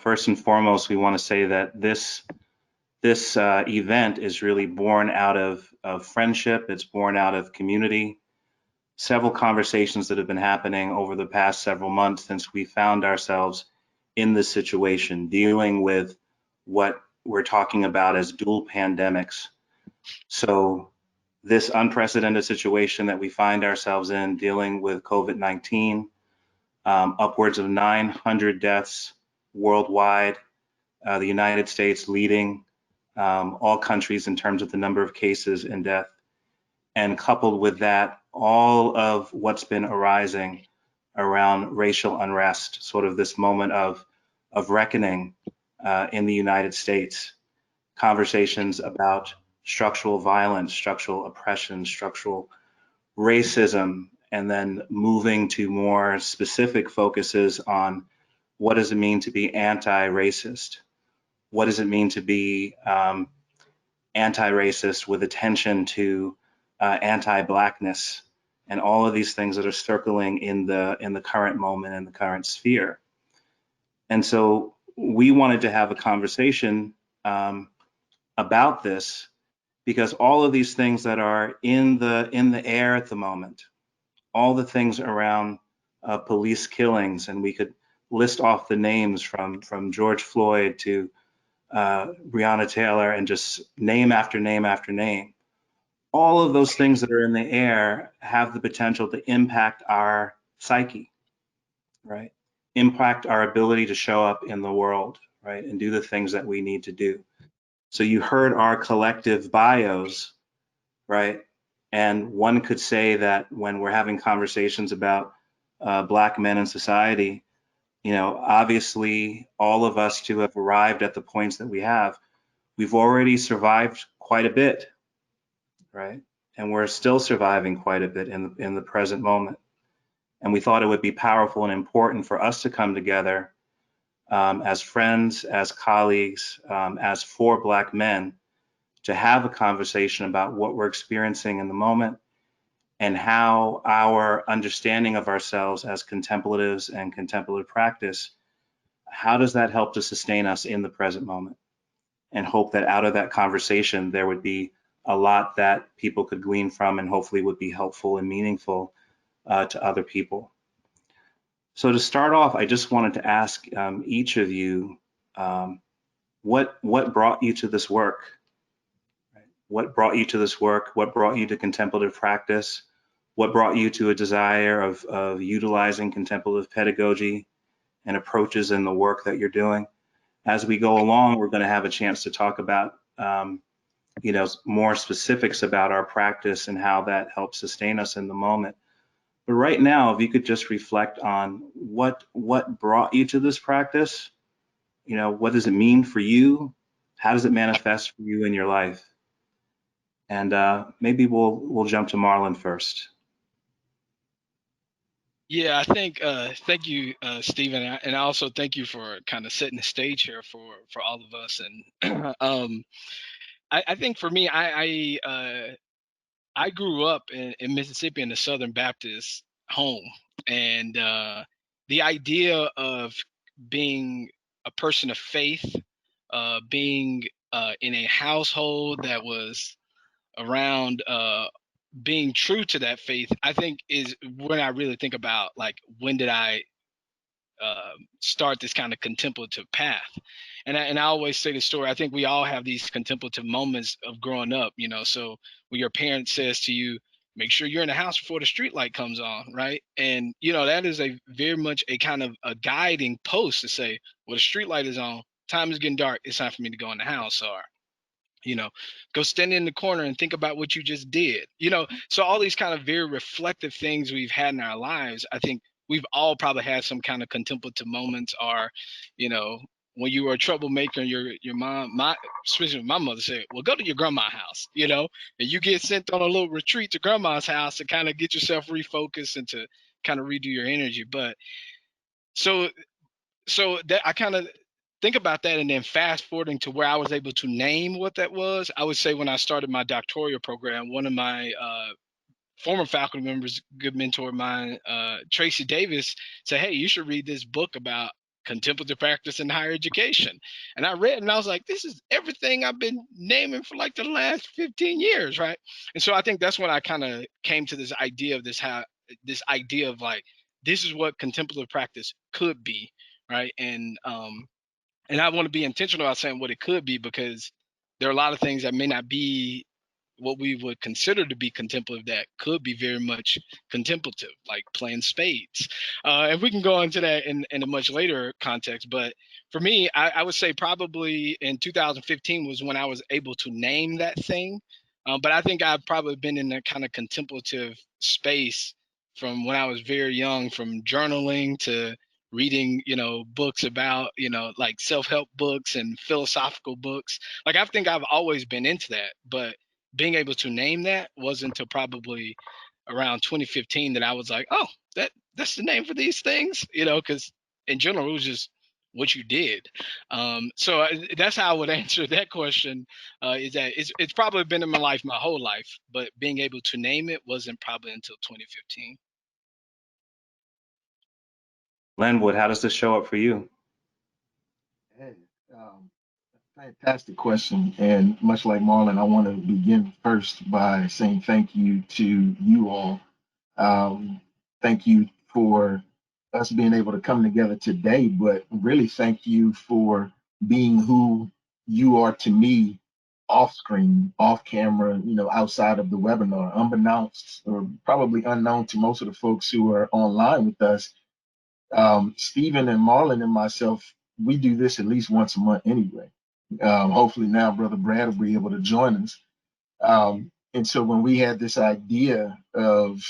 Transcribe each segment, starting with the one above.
First and foremost, we want to say that this event is really born out of friendship. It's born out of community. Several conversations that have been happening over the past several months since we found ourselves in this situation, dealing with what we're talking about as dual pandemics. So this unprecedented situation that we find ourselves in, dealing with COVID-19, upwards of 900 deaths worldwide, the United States leading all countries in terms of the number of cases and death. And coupled with that, all of what's been arising around racial unrest, sort of this moment of reckoning in the United States, conversations about structural violence, structural oppression, structural racism, and then moving to more specific focuses on what does it mean to be anti-racist? What does it mean to be anti-racist with attention to anti-blackness, and all of these things that are circling in the current moment, in the current sphere. And so we wanted to have a conversation about this, because all of these things that are in the air at the moment, all the things around police killings, and we could list off the names from George Floyd to Breonna Taylor, and just name after name after name. All of those things that are in the air have the potential to impact our psyche, right? Impact our ability to show up in the world, right? And do the things that we need to do. So you heard our collective bios, right? And one could say that when we're having conversations about Black men in society, you know, obviously all of us to have arrived at the points that we have, we've already survived quite a bit, right? And we're still surviving quite a bit in the present moment. And we thought it would be powerful and important for us to come together as friends, as colleagues, as four Black men, to have a conversation about what we're experiencing in the moment and how our understanding of ourselves as contemplatives and contemplative practice, how does that help to sustain us in the present moment? And hope that out of that conversation, there would be a lot that people could glean from and hopefully would be helpful and meaningful to other people. So to start off, I just wanted to ask each of you, what brought you to this work? Right? What brought you to this work? What brought you to contemplative practice? What brought you to a desire of utilizing contemplative pedagogy and approaches in the work that you're doing? As we go along, we're going to have a chance to talk about you know, more specifics about our practice and how that helps sustain us in the moment. But right now, if you could just reflect on what brought you to this practice, you know, what does it mean for you? How does it manifest for you in your life? And maybe we'll jump to Marlon first. Yeah, I think thank you, Stephen, and I also thank you for kind of setting the stage here for all of us. And I think for me, I grew up in Mississippi in a Southern Baptist home, and the idea of being a person of faith, being in a household that was around being true to that faith, I think is when I really think about, like, when did I start this kind of contemplative path. And I always say the story. I think we all have these contemplative moments of growing up, you know. So when your parent says to you, make sure you're in the house before the street light comes on, right? And, you know, that is a very much a kind of a guiding post to say, well, the street light is on, time is getting dark, it's time for me to go in the house. Or, you know, go stand in the corner and think about what you just did, you know. So all these kind of very reflective things we've had in our lives, I think we've all probably had some kind of contemplative moments. Or, you know, when you were a troublemaker, your mom, especially my mother said, well, go to your grandma's house, you know, and you get sent on a little retreat to grandma's house to kind of get yourself refocused and to kind of redo your energy. But so that I kind of think about that, and then fast forwarding to where I was able to name what that was. I would say when I started my doctoral program, one of my former faculty members, good mentor of mine, Tracy Davis, said, hey, you should read this book about contemplative practice in higher education. And I read and I was like, this is everything I've been naming for like the last 15 years, right? And so I think that's when I kind of came to this idea of this idea of like, this is what contemplative practice could be, right? And I want to be intentional about saying what it could be, because there are a lot of things that may not be what we would consider to be contemplative that could be very much contemplative, like playing spades. And we can go into that in a much later context. But for me, I would say probably in 2015 was when I was able to name that thing. But I think I've probably been in that kind of contemplative space from when I was very young, from journaling to reading, books about, like self-help books and philosophical books. Like I think I've always been into that, but being able to name that wasn't until probably around 2015 that I was like, oh, that's the name for these things, because in general it was just what you did. So that's how I would answer that question. Is that it's probably been in my life my whole life, but being able to name it wasn't probably until 2015. Lenwood, how does this show up for you? Hey, fantastic question. And much like Marlon, I want to begin first by saying thank you to you all. Thank you for us being able to come together today, but really thank you for being who you are to me off screen, off camera, outside of the webinar, unbeknownst or probably unknown to most of the folks who are online with us. Stephen and Marlon and myself, we do this at least once a month anyway. Hopefully now Brother Brad will be able to join us. And so when we had this idea of,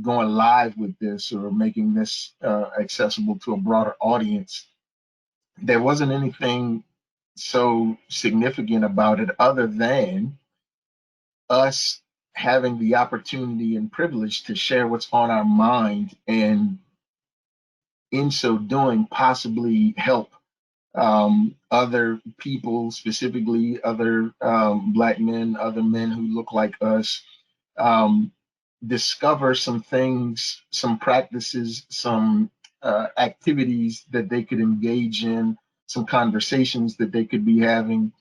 going live with this or making this accessible to a broader audience, there wasn't anything so significant about it other than us having the opportunity and privilege to share what's on our mind, and in so doing possibly help other people, specifically other Black men, other men who look like us, um, discover some things, some practices, some activities that they could engage in, some conversations that they could be having.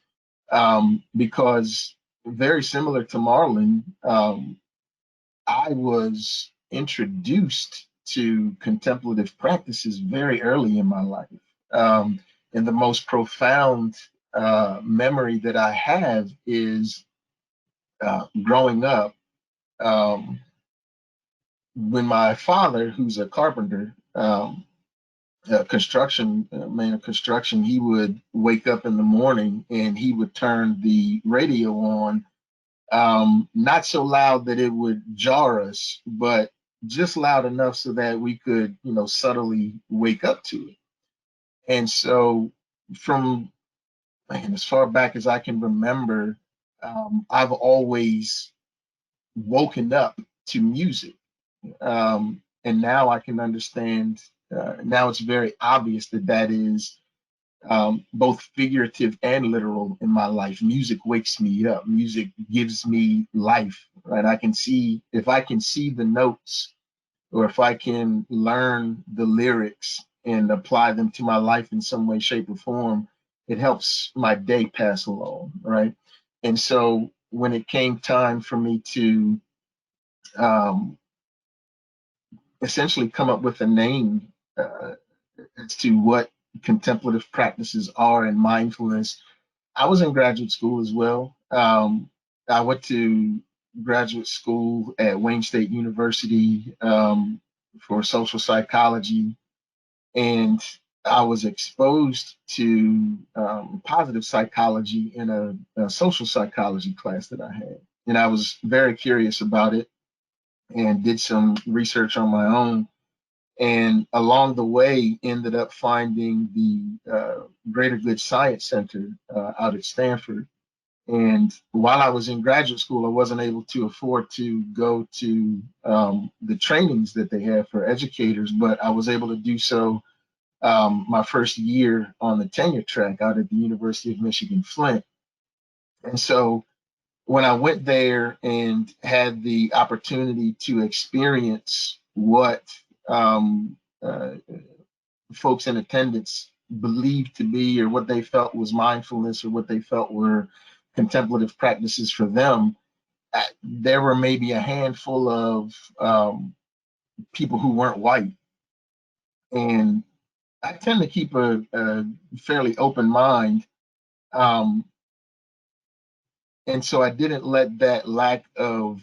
Because very similar to Marlon, I was introduced to contemplative practices very early in my life. Um, and the most profound memory that I have is growing up, when my father, who's a carpenter, a construction man of construction, he would wake up in the morning and he would turn the radio on, not so loud that it would jar us, but just loud enough so that we could, subtly wake up to it. And so from as far back as I can remember, I've always woken up to music. And now I can understand, now it's very obvious that that is both figurative and literal in my life. Music wakes me up. Music gives me life, right? If I can see the notes, or if I can learn the lyrics and apply them to my life in some way, shape, or form, it helps my day pass along, right? And so when it came time for me to um, essentially come up with a name as to what contemplative practices are and mindfulness, I was in graduate school as well. I went to graduate school at Wayne State University for social psychology, and I was exposed to positive psychology in a social psychology class that I had. And I was very curious about it and did some research on my own. And along the way, ended up finding the Greater Good Science Center out at Stanford. And while I was in graduate school, I wasn't able to afford to go to the trainings that they have for educators, but I was able to do so my first year on the tenure track out at the University of Michigan Flint. And so when I went there and had the opportunity to experience what um, uh, folks in attendance believed to be, or what they felt was mindfulness, or what they felt were contemplative practices for them, there were maybe a handful of people who weren't white. And I tend to keep a fairly open mind. And so I didn't let that lack of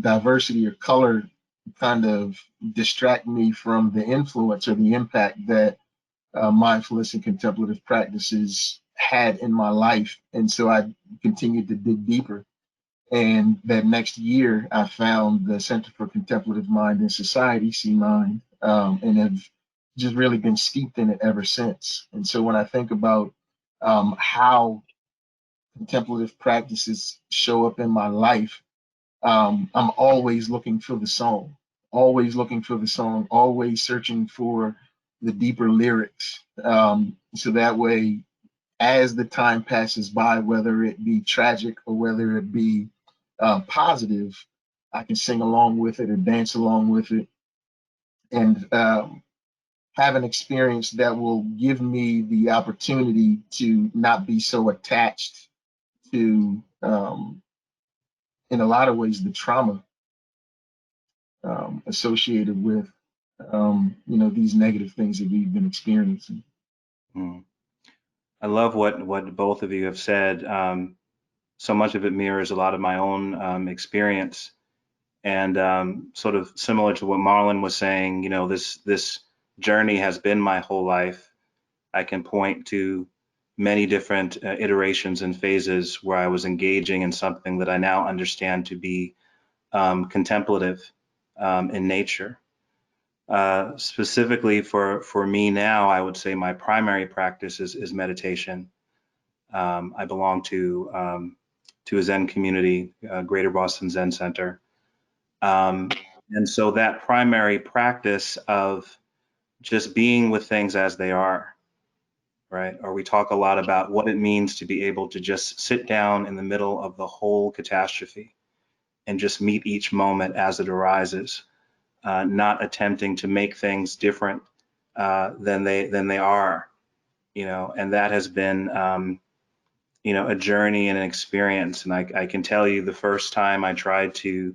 diversity or color kind of distract me from the influence or the impact that mindfulness and contemplative practices had in my life. And so I continued to dig deeper. And that next year, I found the Center for Contemplative Mind and Society, C-Mind, and have just really been steeped in it ever since. And so when I think about how contemplative practices show up in my life, I'm always looking for the song, always looking for the song, always searching for the deeper lyrics. So that way, as the time passes by, whether it be tragic or whether it be positive, I can sing along with it or dance along with it, and have an experience that will give me the opportunity to not be so attached to, in a lot of ways, the trauma associated with, these negative things that we've been experiencing. I love what both of you have said. So much of it mirrors a lot of my own experience, and sort of similar to what Marlon was saying. This journey has been my whole life. I can point to many different iterations and phases where I was engaging in something that I now understand to be contemplative in nature. Specifically for me now, I would say my primary practice is meditation. I belong to a Zen community, Greater Boston Zen Center. And so that primary practice of just being with things as they are, right? Or we talk a lot about what it means to be able to just sit down in the middle of the whole catastrophe and just meet each moment as it arises, not attempting to make things different than they are, and that has been a journey and an experience. And I can tell you, the first time I tried to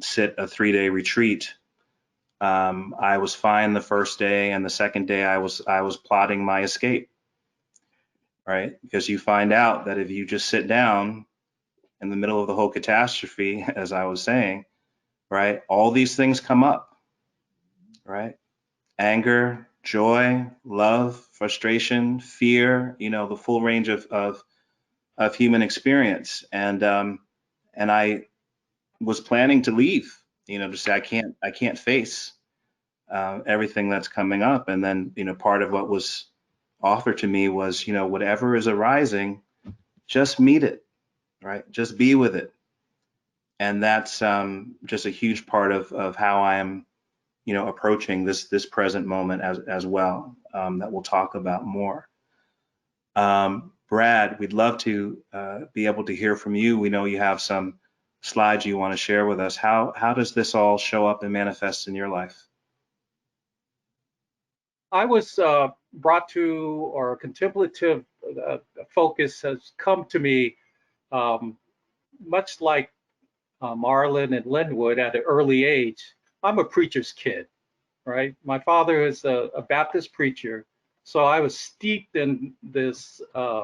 sit a 3-day retreat, I was fine the first day, and the second day I was plotting my escape, right? Because you find out that if you just sit down in the middle of the whole catastrophe, as I was saying, right, all these things come up, right? Anger, joy, love, frustration, fear, the full range of human experience. And I was planning to leave, to say I can't face everything that's coming up. And then, part of what was offered to me was, whatever is arising, just meet it, right? Just be with it. And that's just a huge part of how I am, approaching this present moment as well, that we'll talk about more. Brad, we'd love to be able to hear from you. We know you have some slides you want to share with us. How does this all show up and manifest in your life? I was brought to, or a contemplative focus has come to me, much like Marlon and Linwood at an early age. I'm a preacher's kid, right? My father is a Baptist preacher, so I was steeped in this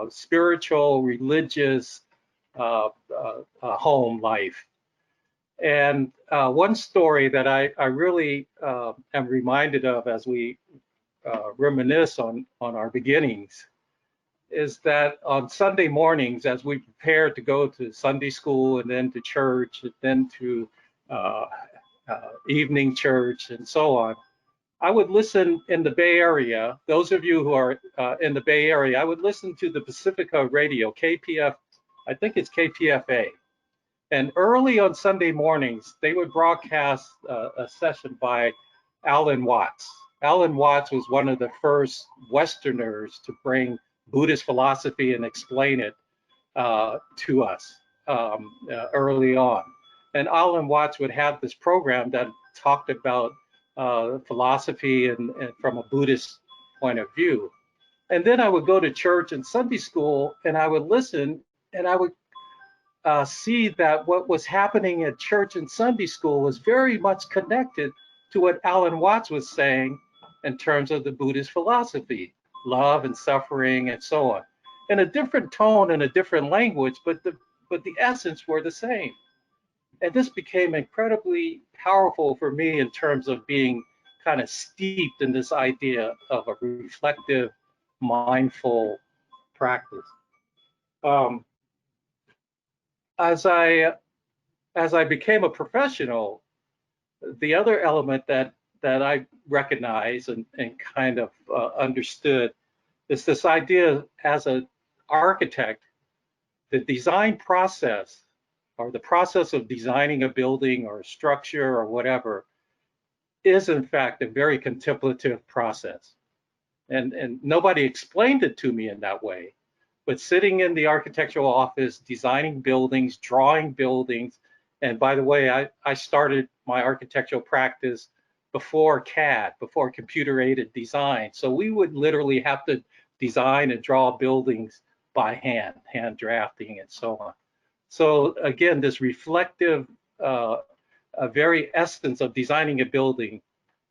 spiritual, religious home life. And one story that I really am reminded of as we reminisce on our beginnings is that on Sunday mornings, as we prepared to go to Sunday school and then to church and then to evening church and so on, I would listen in the Bay Area. Those of you who are in the Bay Area, I would listen to the Pacifica radio, KPF, I think it's KPFA. And early on Sunday mornings, they would broadcast a session by Alan Watts. Alan Watts was one of the first Westerners to bring Buddhist philosophy and explain it to us early on. And Alan Watts would have this program that talked about philosophy and from a Buddhist point of view. And then I would go to church and Sunday school, and I would listen, and I would see that what was happening at church and Sunday school was very much connected to what Alan Watts was saying in terms of the Buddhist philosophy, love and suffering and so on, in a different tone and a different language, but the essence were the same. And this became incredibly powerful for me in terms of being kind of steeped in this idea of a reflective, mindful practice. As I became a professional, the other element that I recognize and kind of understood is this idea as an architect, the design process or the process of designing a building or a structure or whatever is in fact a very contemplative process. And nobody explained it to me in that way. But sitting in the architectural office, designing buildings, drawing buildings, and by the way, I started my architectural practice before CAD, before computer-aided design. So we would literally have to design and draw buildings by hand drafting and so on. So again, this reflective, a very essence of designing a building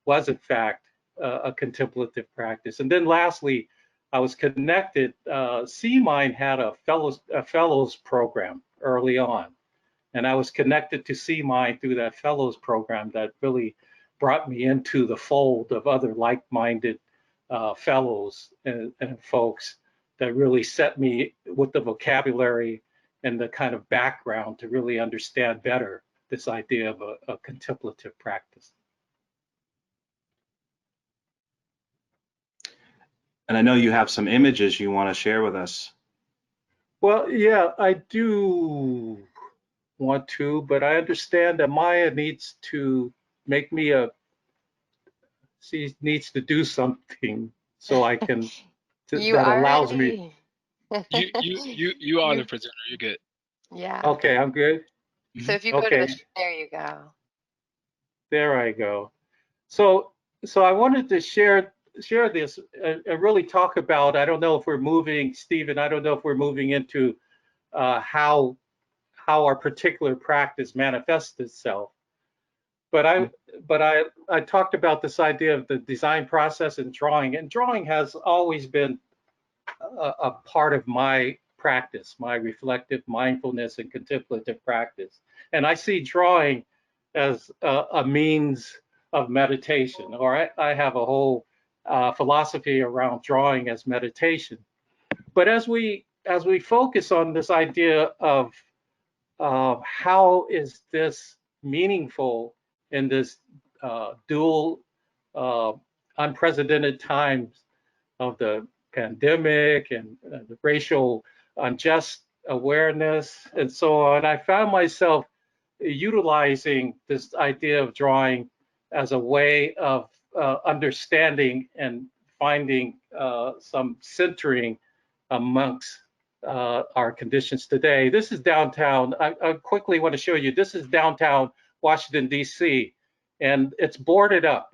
was in fact a contemplative practice. And then lastly, I was connected. C-Mind had a fellows program early on, and I was connected to C-Mind through that fellows program that really brought me into the fold of other like-minded fellows and folks that really set me with the vocabulary and the kind of background to really understand better this idea of a contemplative practice. And I know you have some images you want to share with us. Well, yeah, I do want to, but I understand that Maya needs to make me she needs to do something so I can, that allows me. You are the presenter. You're good. Yeah. Okay, I'm good. So if you go to Okay, there you go. there I go. So I wanted to share this and really talk about, I don't know if we're moving, Stephen, I don't know if we're moving into how our particular practice manifests itself. But I talked about this idea of the design process and drawing has always been a part of my practice, my reflective mindfulness and contemplative practice. And I see drawing as a means of meditation, or I have a whole philosophy around drawing as meditation. But as we focus on this idea of how is this meaningful in this dual, unprecedented times of the pandemic and the racial unjust awareness and so on, I found myself utilizing this idea of drawing as a way of understanding and finding some centering amongst our conditions today. This is downtown. I quickly want to show you, this is downtown Washington, D.C., and it's boarded up.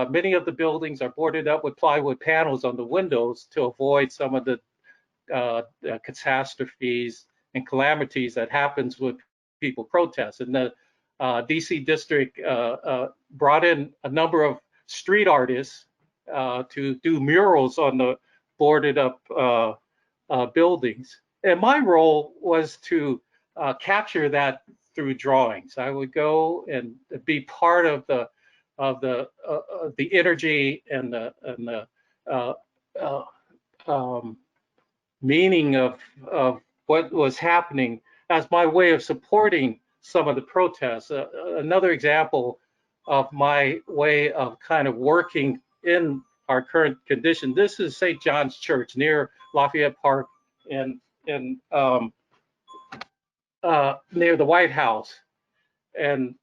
Many of the buildings are boarded up with plywood panels on the windows to avoid some of the catastrophes and calamities that happens with people protest. And the DC district brought in a number of street artists to do murals on the boarded up buildings. And my role was to capture that through drawings. I would go and be part of the energy and the meaning of what was happening as my way of supporting some of the protests. Another example of my way of kind of working in our current condition. This is St. John's Church near Lafayette Park in near the White House. And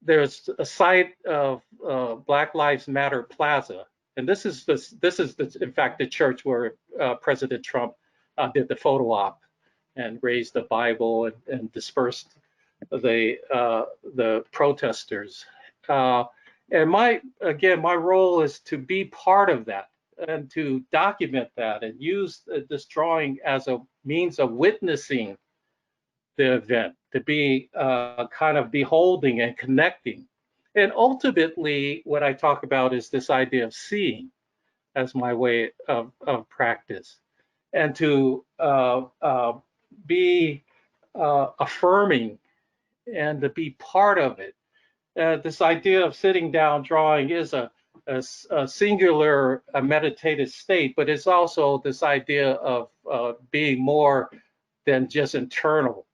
there's a site of Black Lives Matter Plaza. And this is in fact the church where President Trump did the photo op and raised the Bible and dispersed the protesters. And my role is to be part of that and to document that and use this drawing as a means of witnessing the event, to be kind of beholding and connecting. And ultimately, what I talk about is this idea of seeing as my way of practice, and to be affirming and to be part of it. This idea of sitting down drawing is a singular meditative state, but it's also this idea of being more than just internal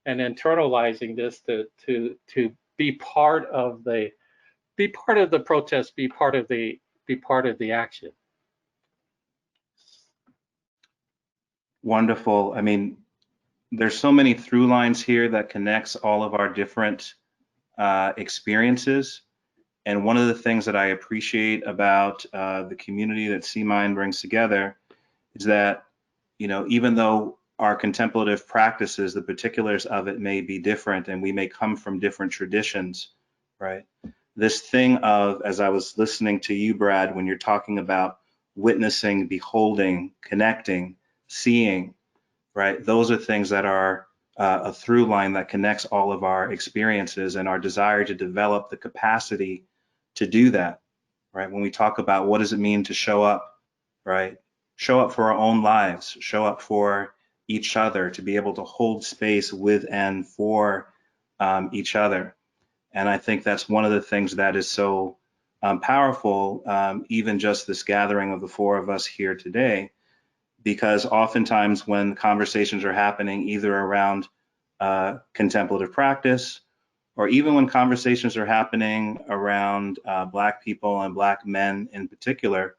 and internalizing this to be part of the protest, be part of the action. Wonderful. I mean, there's so many through lines here that connects all of our different experiences. And one of the things that I appreciate about the community that C-Mind brings together is that, even though our contemplative practices, the particulars of it may be different and we may come from different traditions, right? This thing of, as I was listening to you, Brad, when you're talking about witnessing, beholding, connecting, seeing, right? Those are things that are a through line that connects all of our experiences and our desire to develop the capacity to do that, right? When we talk about what does it mean to show up, right? Show up for our own lives, show up for each other, to be able to hold space with and for each other. And I think that's one of the things that is so powerful, even just this gathering of the four of us here today, because oftentimes when conversations are happening either around contemplative practice, or even when conversations are happening around Black people and Black men in particular,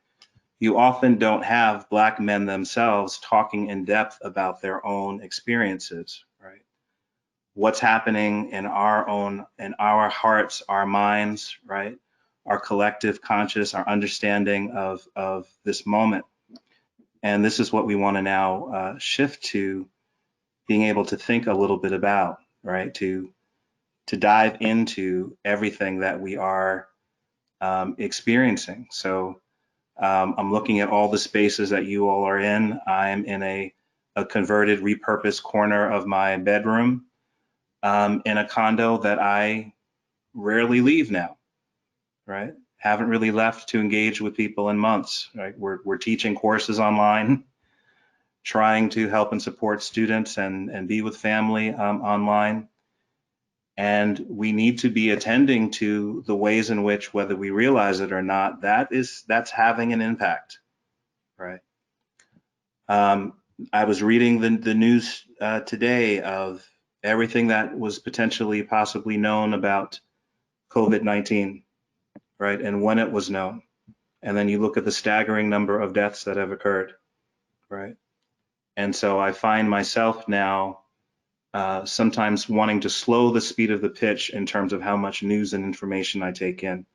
you often don't have Black men themselves talking in depth about their own experiences, right? What's happening in our hearts, our minds, right? Our collective conscious, our understanding of this moment. And this is what we want to now shift to being able to think a little bit about, right? To dive into everything that we are experiencing. So I'm looking at all the spaces that you all are in. I'm in a converted, repurposed corner of my bedroom in a condo that I rarely leave now, right? Haven't really left to engage with people in months, right? We're teaching courses online, trying to help and support students and be with family online. And we need to be attending to the ways in which, whether we realize it or not, that's having an impact, right? I was reading the news today of everything that was potentially possibly known about COVID-19, right? And when it was known. And then you look at the staggering number of deaths that have occurred, right? And so I find myself now sometimes wanting to slow the speed of the pitch in terms of how much news and information I take in,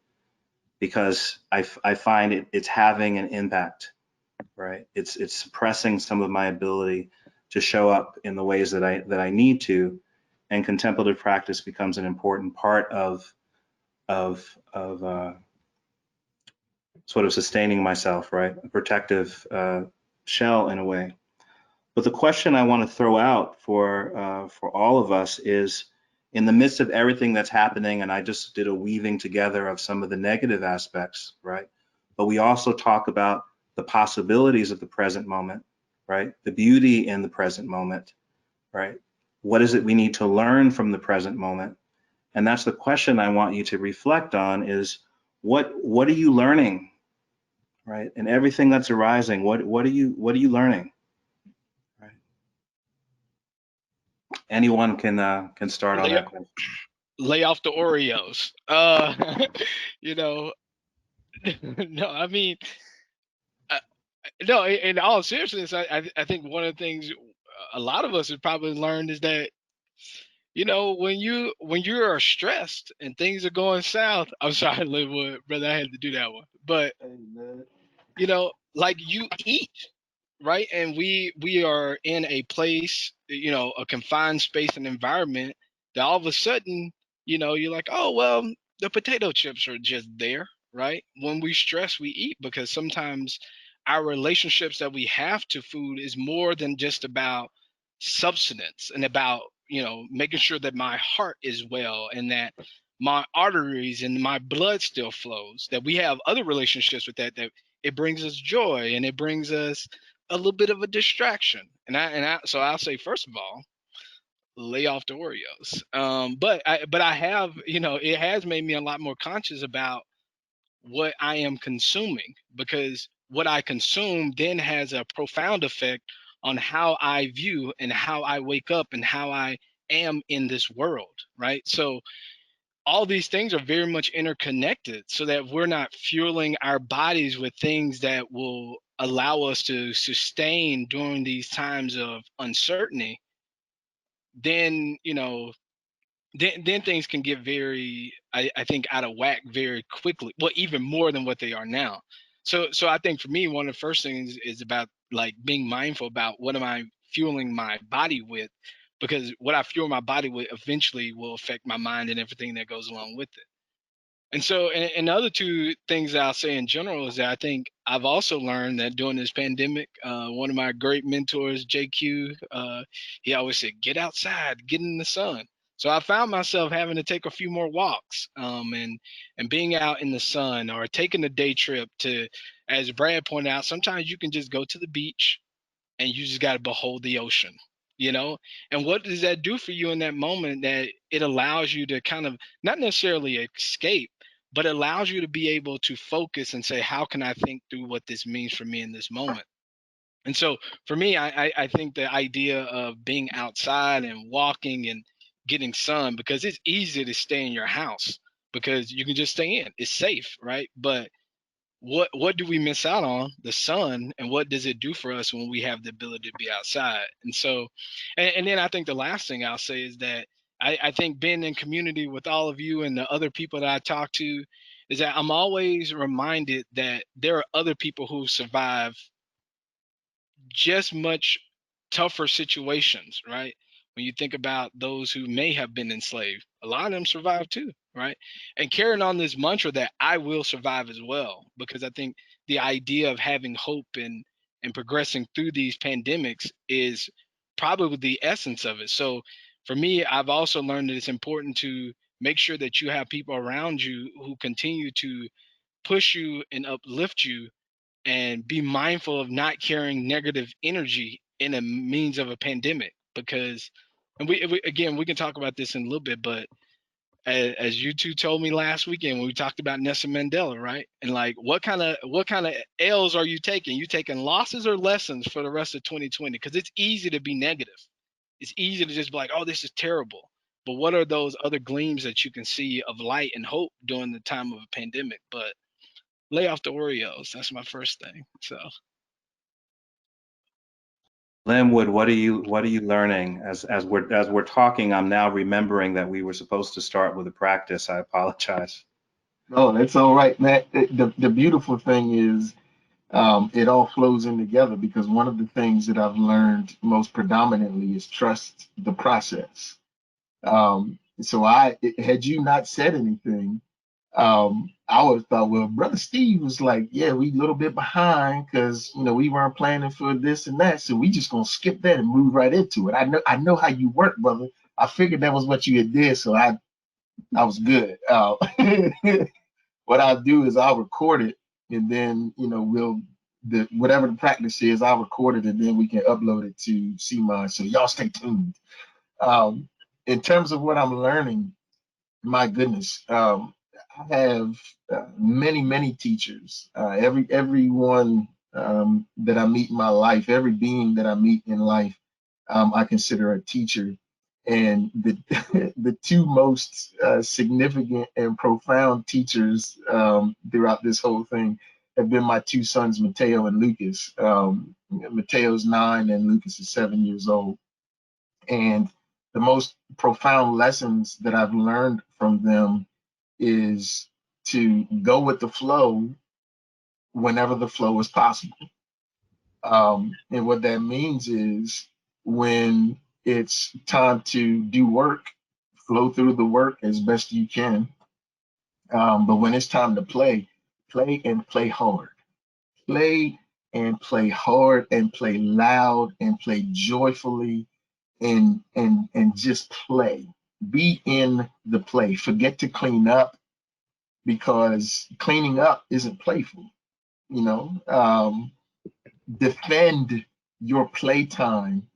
because I find it's having an impact, right? It's suppressing some of my ability to show up in the ways that I need to, and contemplative practice becomes an important part of sort of sustaining myself, right? A protective shell in a way. But the question I want to throw out for all of us is, in the midst of everything that's happening, and I just did a weaving together of some of the negative aspects, right? But we also talk about the possibilities of the present moment, right? The beauty in the present moment, right? What is it we need to learn from the present moment? And that's the question I want you to reflect on: is what are you learning, right? And everything that's arising, what are you learning? Anyone can start on that question. Lay off the Oreos. You know, no, I mean, no. In all seriousness, I think one of the things a lot of us have probably learned is that, when you are stressed and things are going south. I'm sorry, Linwood, brother, I had to do that one. But like you eat, right? And we are in a place, a confined space and environment that all of a sudden, you're like, oh well, the potato chips are just there, right? When we stress, we eat, because sometimes our relationships that we have to food is more than just about substance and about, making sure that my heart is well and that my arteries and my blood still flows, that we have other relationships with that it brings us joy and it brings us a little bit of a distraction. So I'll say, first of all, lay off the Oreos. But I have, it has made me a lot more conscious about what I am consuming, because what I consume then has a profound effect on how I view and how I wake up and how I am in this world, right? So all these things are very much interconnected, so that we're not fueling our bodies with things that will allow us to sustain during these times of uncertainty. Then then things can get very, I think, out of whack very quickly. Well, even more than what they are now. So I think for me, one of the first things is about like being mindful about what am I fueling my body with, because what I fuel my body with eventually will affect my mind and everything that goes along with it. And the other two things that I'll say in general is that I think I've also learned that during this pandemic, one of my great mentors, JQ, he always said, get outside, get in the sun. So I found myself having to take a few more walks, and being out in the sun, or taking a day trip to, as Brad pointed out, sometimes you can just go to the beach and you just got to behold the ocean, you know. And what does that do for you in that moment? That it allows you to kind of not necessarily escape, but allows you to be able to focus and say, how can I think through what this means for me in this moment? And so for me, I think the idea of being outside and walking and getting sun, because it's easy to stay in your house because you can just stay in, it's safe, right? But what do we miss out on? The sun. And what does it do for us when we have the ability to be outside? And so, and then I think the last thing I'll say is that I think being in community with all of you and the other people that I talk to, is that I'm always reminded that there are other people who survive just much tougher situations, right? When you think about those who may have been enslaved, a lot of them survived too, right? And carrying on this mantra that I will survive as well, because I think the idea of having hope and progressing through these pandemics is probably the essence of it. So for me, I've also learned that it's important to make sure that you have people around you who continue to push you and uplift you, and be mindful of not carrying negative energy in a means of a pandemic. Because, and we again, we can talk about this in a little bit, but as you two told me last weekend when we talked about Nelson Mandela, right? And like, what kind of L's are you taking? You taking losses or lessons for the rest of 2020? Because it's easy to be negative. It's easy to just be like, oh, this is terrible. But what are those other gleams that you can see of light and hope during the time of a pandemic? But lay off the Oreos. That's my first thing. So Linwood, what are you learning as we're talking? I'm now remembering that we were supposed to start with a practice. I apologize. No, that's all right, Matt. The beautiful thing is it all flows in together because one of the things that I've learned most predominantly is trust the process. So had you not said anything, I would have thought, well, Brother Steve was like, yeah, we a little bit behind because we weren't planning for this and that, so we just gonna skip that and move right into it. I know how you work, brother. I figured that was what you had did, so I was good. What I'll do is I'll record it, and then whatever the practice is, I'll record it, and then we can upload it to CMON. So y'all stay tuned. Um, in terms of what I'm learning, my goodness, I have many teachers. Everyone that I meet in my life, every being that I meet in life, I consider a teacher. And the the two most significant and profound teachers throughout this whole thing have been my two sons, Mateo and Lucas. Mateo's 9 and Lucas is 7 years old. And the most profound lessons that I've learned from them is to go with the flow whenever the flow is possible. And what that means is when it's time to do work, flow through the work as best you can. But when it's time to play, play and play hard. Play and play hard and play loud and play joyfully and just play. Be in the play. Forget to clean up because cleaning up isn't playful. You know, defend your playtime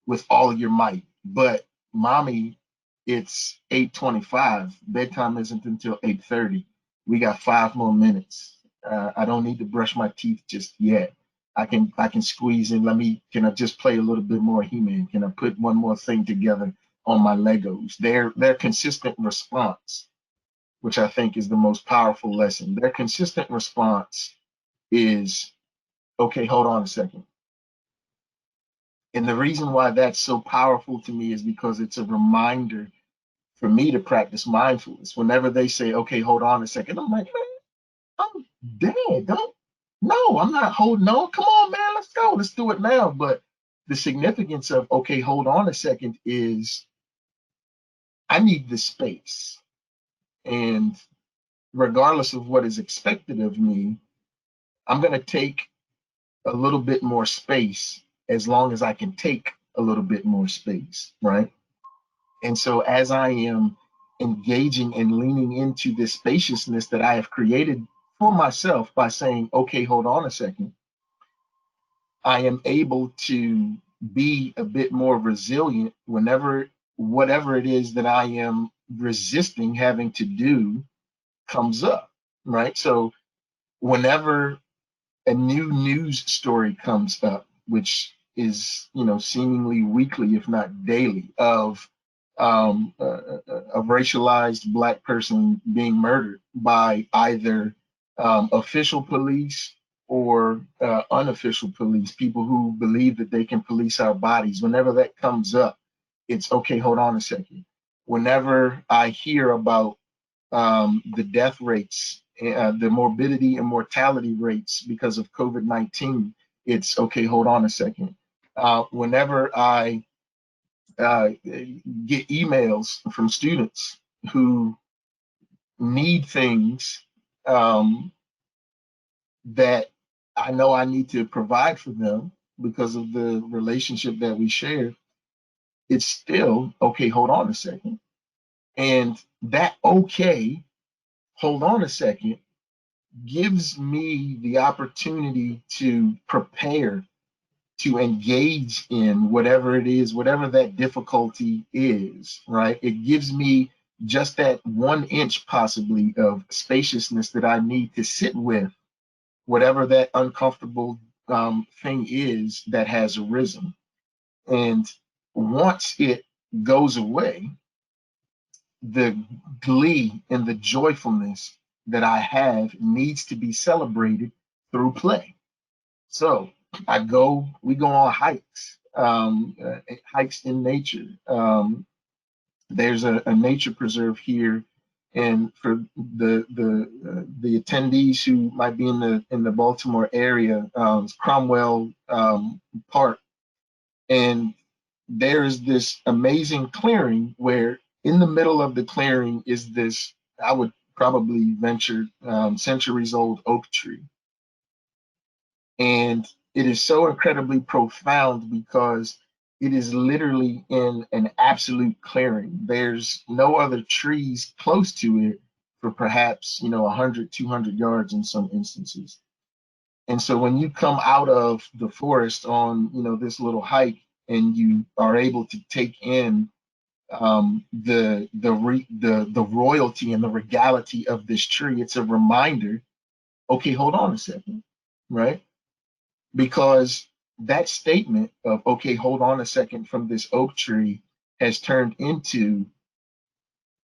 with all your might. But mommy, it's 8:25. Bedtime isn't until 8:30. We got 5 more minutes. I don't need to brush my teeth just yet. I can squeeze in. Can I just play a little bit more He-Man? Can I put one more thing together on my Legos? Their consistent response, which I think is the most powerful lesson. Their consistent response is, okay, hold on a second. And the reason why that's so powerful to me is because it's a reminder for me to practice mindfulness. Whenever they say, okay, hold on a second, I'm like, man, I'm dead. No, I'm not holding on. Come on, man, let's go. Let's do it now. But the significance of, okay, hold on a second is I need the space. And regardless of what is expected of me, I'm going to take a little bit more space as long as I can take a little bit more space, right? And so as I am engaging and leaning into this spaciousness that I have created for myself by saying, okay, hold on a second, I am able to be a bit more resilient whenever whatever it is that I am resisting having to do comes up, right? So whenever a new news story comes up, which is, seemingly weekly, if not daily, of a racialized Black person being murdered by either official police or unofficial police, people who believe that they can police our bodies. Whenever that comes up, it's okay, hold on a second. Whenever I hear about the death rates, the morbidity and mortality rates because of COVID-19, it's okay, hold on a second. Whenever I get emails from students who need things that I know I need to provide for them because of the relationship that we share, it's still okay, hold on a second. And that okay, hold on a second, gives me the opportunity to prepare to engage in whatever it is, whatever that difficulty is, right? It gives me just that 1 inch possibly of spaciousness that I need to sit with whatever that uncomfortable thing is that has arisen. And once it goes away, the glee and the joyfulness that I have needs to be celebrated through play. So we go on hikes, hikes in nature. There's a nature preserve here, and for the attendees who might be in the Baltimore area, Cromwell Park, and there is this amazing clearing where in the middle of the clearing is this, I would probably venture, centuries old oak tree. And it is so incredibly profound because it is literally in an absolute clearing. There's no other trees close to it for perhaps, 100, 200 yards in some instances. And so when you come out of the forest on, this little hike and you are able to take in the royalty and the regality of this tree, it's a reminder, okay, hold on a second, right? Because that statement of, okay, hold on a second, from this oak tree has turned into,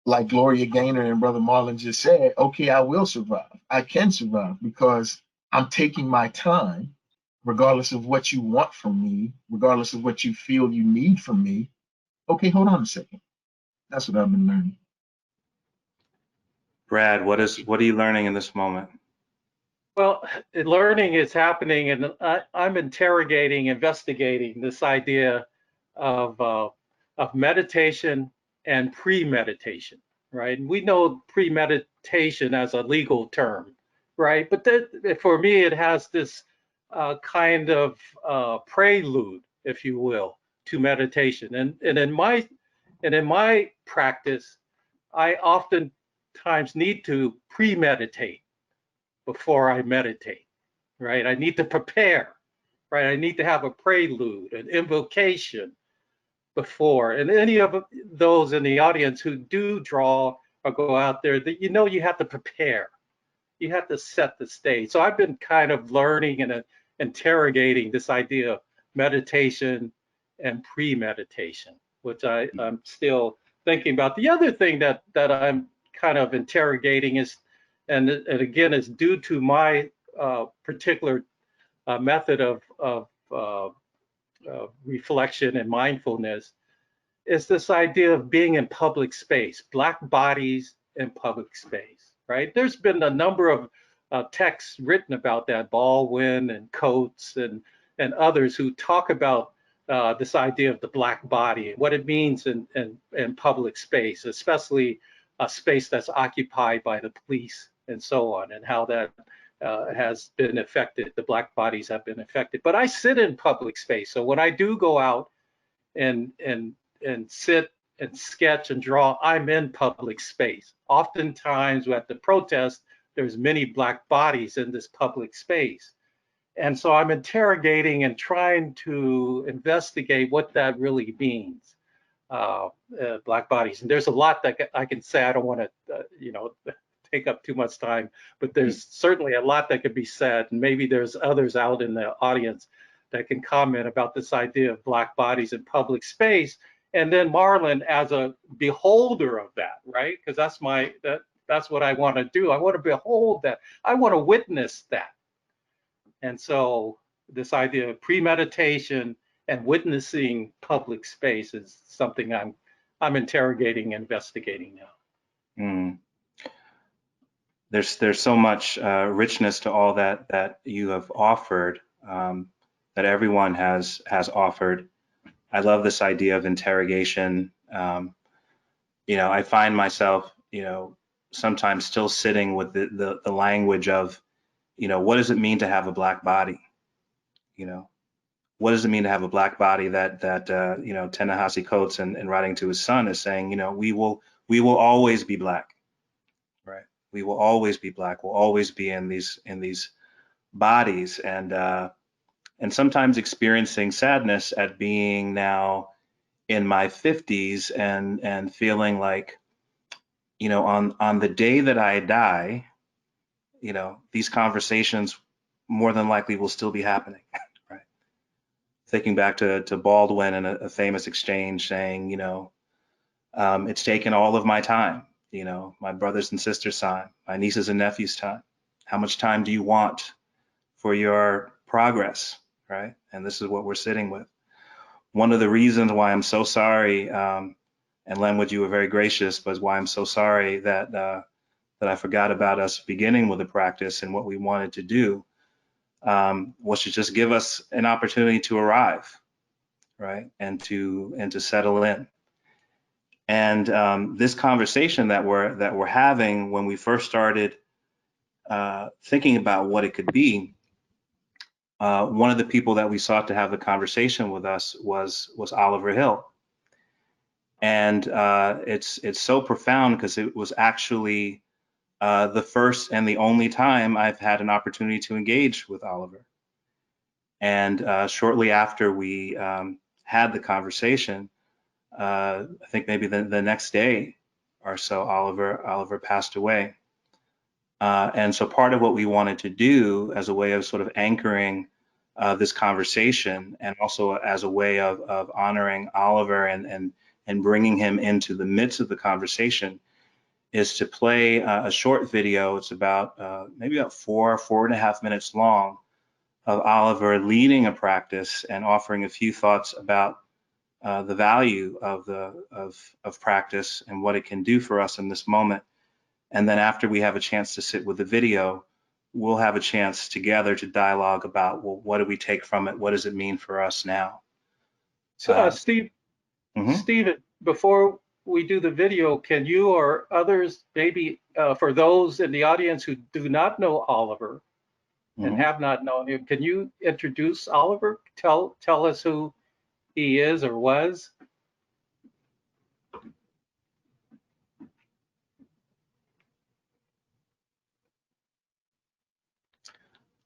like Gloria Gaynor and Brother Marlon just said, okay, I will survive. I can survive because I'm taking my time, regardless of what you want from me, regardless of what you feel you need from me. Okay, hold on a second. That's what I've been learning. Brad, what are you learning in this moment? Well, learning is happening, and I'm investigating this idea of meditation and premeditation, right? And we know premeditation as a legal term, right? But for me, it has this kind of prelude, if you will, to meditation. And in my practice, I oftentimes need to premeditate before I meditate, right? I need to prepare, right? I need to have a prelude, an invocation before. And any of those in the audience who do draw or go out there, that you have to prepare. You have to set the stage. So I've been kind of learning and interrogating this idea of meditation and premeditation, which I'm still thinking about. The other thing that I'm kind of interrogating is, and again, is due to my particular method of reflection and mindfulness, is this idea of being in public space, Black bodies in public space, right? There's been a number of texts written about that, Baldwin and Coates and others who talk about this idea of the Black body and what it means in public space, especially a space that's occupied by the police and so on, and how that has been affected, the Black bodies have been affected. But I sit in public space, so when I do go out and sit and sketch and draw, I'm in public space. Oftentimes at the protest, there's many Black bodies in this public space. And so I'm interrogating and trying to investigate what that really means, Black bodies. And there's a lot that I can say. I don't want to, take up too much time, but there's certainly a lot that could be said. And maybe there's others out in the audience that can comment about this idea of Black bodies in public space. And then Marlon as a beholder of that, right? Because that's what I want to do. I want to behold that. I want to witness that. And so this idea of premeditation and witnessing public space is something I'm interrogating and investigating now. Mm. There's so much richness to all that you have offered, that everyone has offered. I love this idea of interrogation. I find myself, sometimes still sitting with the language of, what does it mean to have a Black body? What does it mean to have a Black body that Ta-Nehisi Coates and writing to his son is saying, we will always be Black, right? We will always be Black. We'll always be in these bodies, and sometimes experiencing sadness at being now in my 50s and feeling like, on the day that I die, these conversations more than likely will still be happening, right? Thinking back to Baldwin and a famous exchange saying, it's taken all of my time, my brothers and sisters' time, my nieces and nephews' time. How much time do you want for your progress, right? And this is what we're sitting with. One of the reasons why I'm so sorry, and Lenwood, you were very gracious, but why I'm so sorry that I forgot about us beginning with the practice and what we wanted to do, was to just give us an opportunity to arrive, right, and to settle in. And this conversation that we're having, when we first started thinking about what it could be, one of the people that we sought to have the conversation with us was Oliver Hill. And it's so profound because it was actually the first and the only time I've had an opportunity to engage with Oliver. And shortly after we had the conversation, I think maybe the next day or so, Oliver passed away. And so part of what we wanted to do as a way of sort of anchoring this conversation, and also as a way of honoring Oliver and bringing him into the midst of the conversation, is to play a short video. It's about maybe about 4.5 minutes long, of Oliver leading a practice and offering a few thoughts about the value of practice and what it can do for us in this moment. And then after we have a chance to sit with the video, we'll have a chance together to dialogue about, well, what do we take from it? What does it mean for us now? So, Steve, Stephen, before we do the video, can you or others, maybe for those in the audience who do not know Oliver and have not known him, can you introduce Oliver? Tell us who he is or was.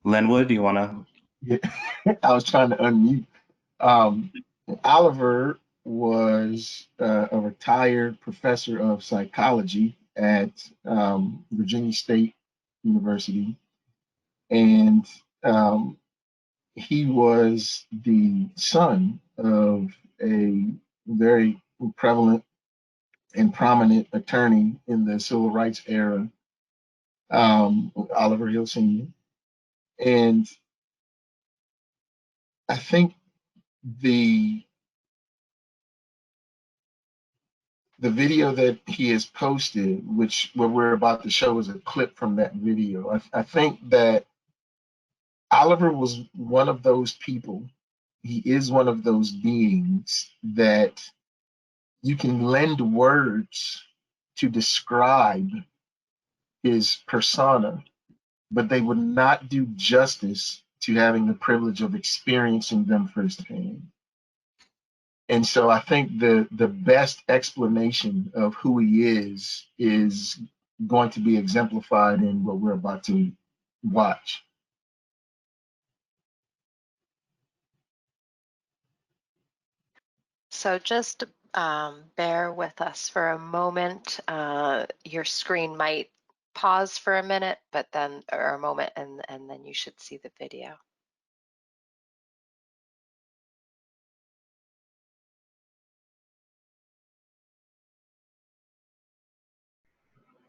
Linwood, do you want to? Yeah, I was trying to unmute. Um, Oliver was a retired professor of psychology at Virginia State University, and he was the son of a very prevalent and prominent attorney in the civil rights era, Oliver Hill Sr. And I think the the video that he has posted, which what we're about to show is a clip from that video. I think that Oliver was one of those people. He is one of those beings that you can lend words to describe his persona, but they would not do justice to having the privilege of experiencing them firsthand. And so I think the best explanation of who he is going to be exemplified in what we're about to watch. So just bear with us for a moment. Your screen might pause for a minute, but then, or a moment, and then you should see the video.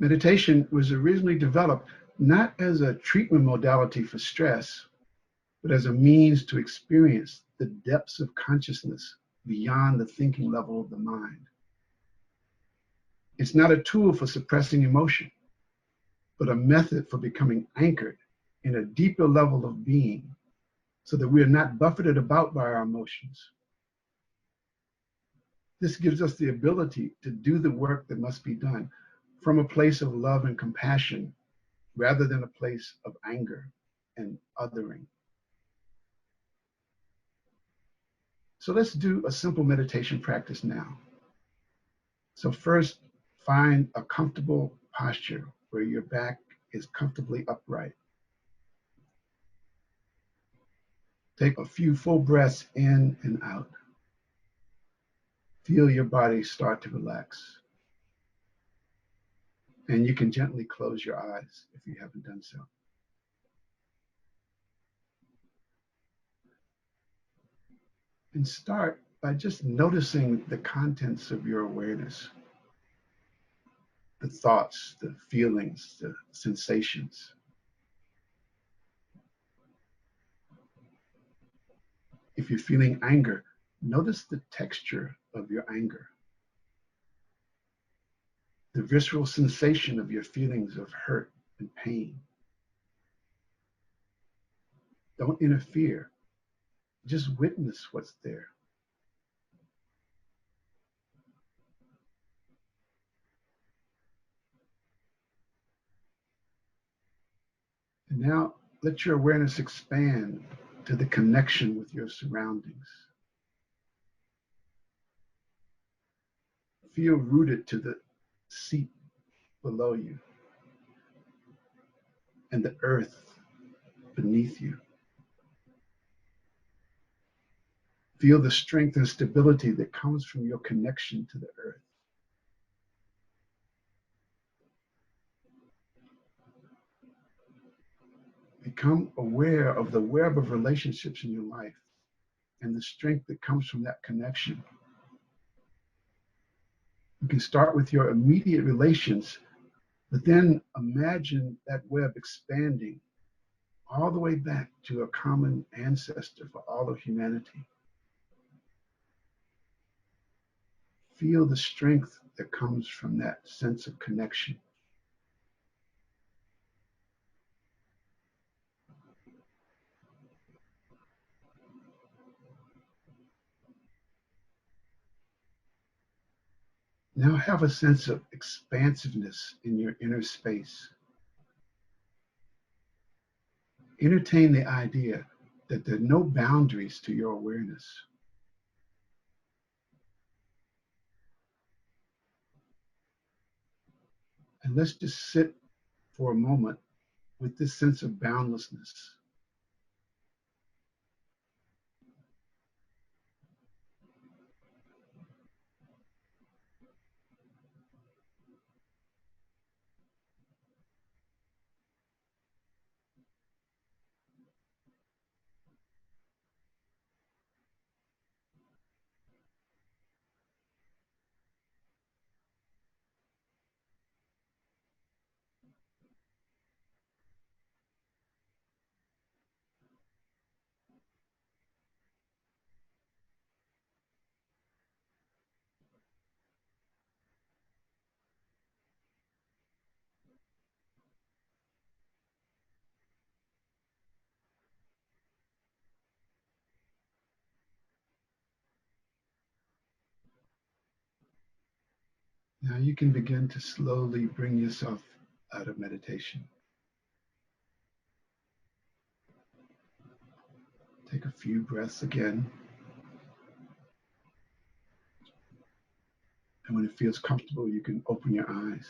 Meditation was originally developed not as a treatment modality for stress, but as a means to experience the depths of consciousness beyond the thinking level of the mind. It's not a tool for suppressing emotion, but a method for becoming anchored in a deeper level of being so that we are not buffeted about by our emotions. This gives us the ability to do the work that must be done from a place of love and compassion rather than a place of anger and othering. So let's do a simple meditation practice now. So first, find a comfortable posture where your back is comfortably upright. Take a few full breaths in and out. Feel your body start to relax. And you can gently close your eyes if you haven't done so. And start by just noticing the contents of your awareness, the thoughts, the feelings, the sensations. If you're feeling anger, notice the texture of your anger, the visceral sensation of your feelings of hurt and pain. Don't interfere, just witness what's there. And now let your awareness expand to the connection with your surroundings. Feel rooted to the seat below you and the earth beneath you. Feel the strength and stability that comes from your connection to the earth. Become aware of the web of relationships in your life and the strength that comes from that connection. You can start with your immediate relations, but then imagine that web expanding all the way back to a common ancestor for all of humanity. Feel the strength that comes from that sense of connection. Now have a sense of expansiveness in your inner space. Entertain the idea that there are no boundaries to your awareness. And let's just sit for a moment with this sense of boundlessness. Now you can begin to slowly bring yourself out of meditation. Take a few breaths again. And when it feels comfortable, you can open your eyes.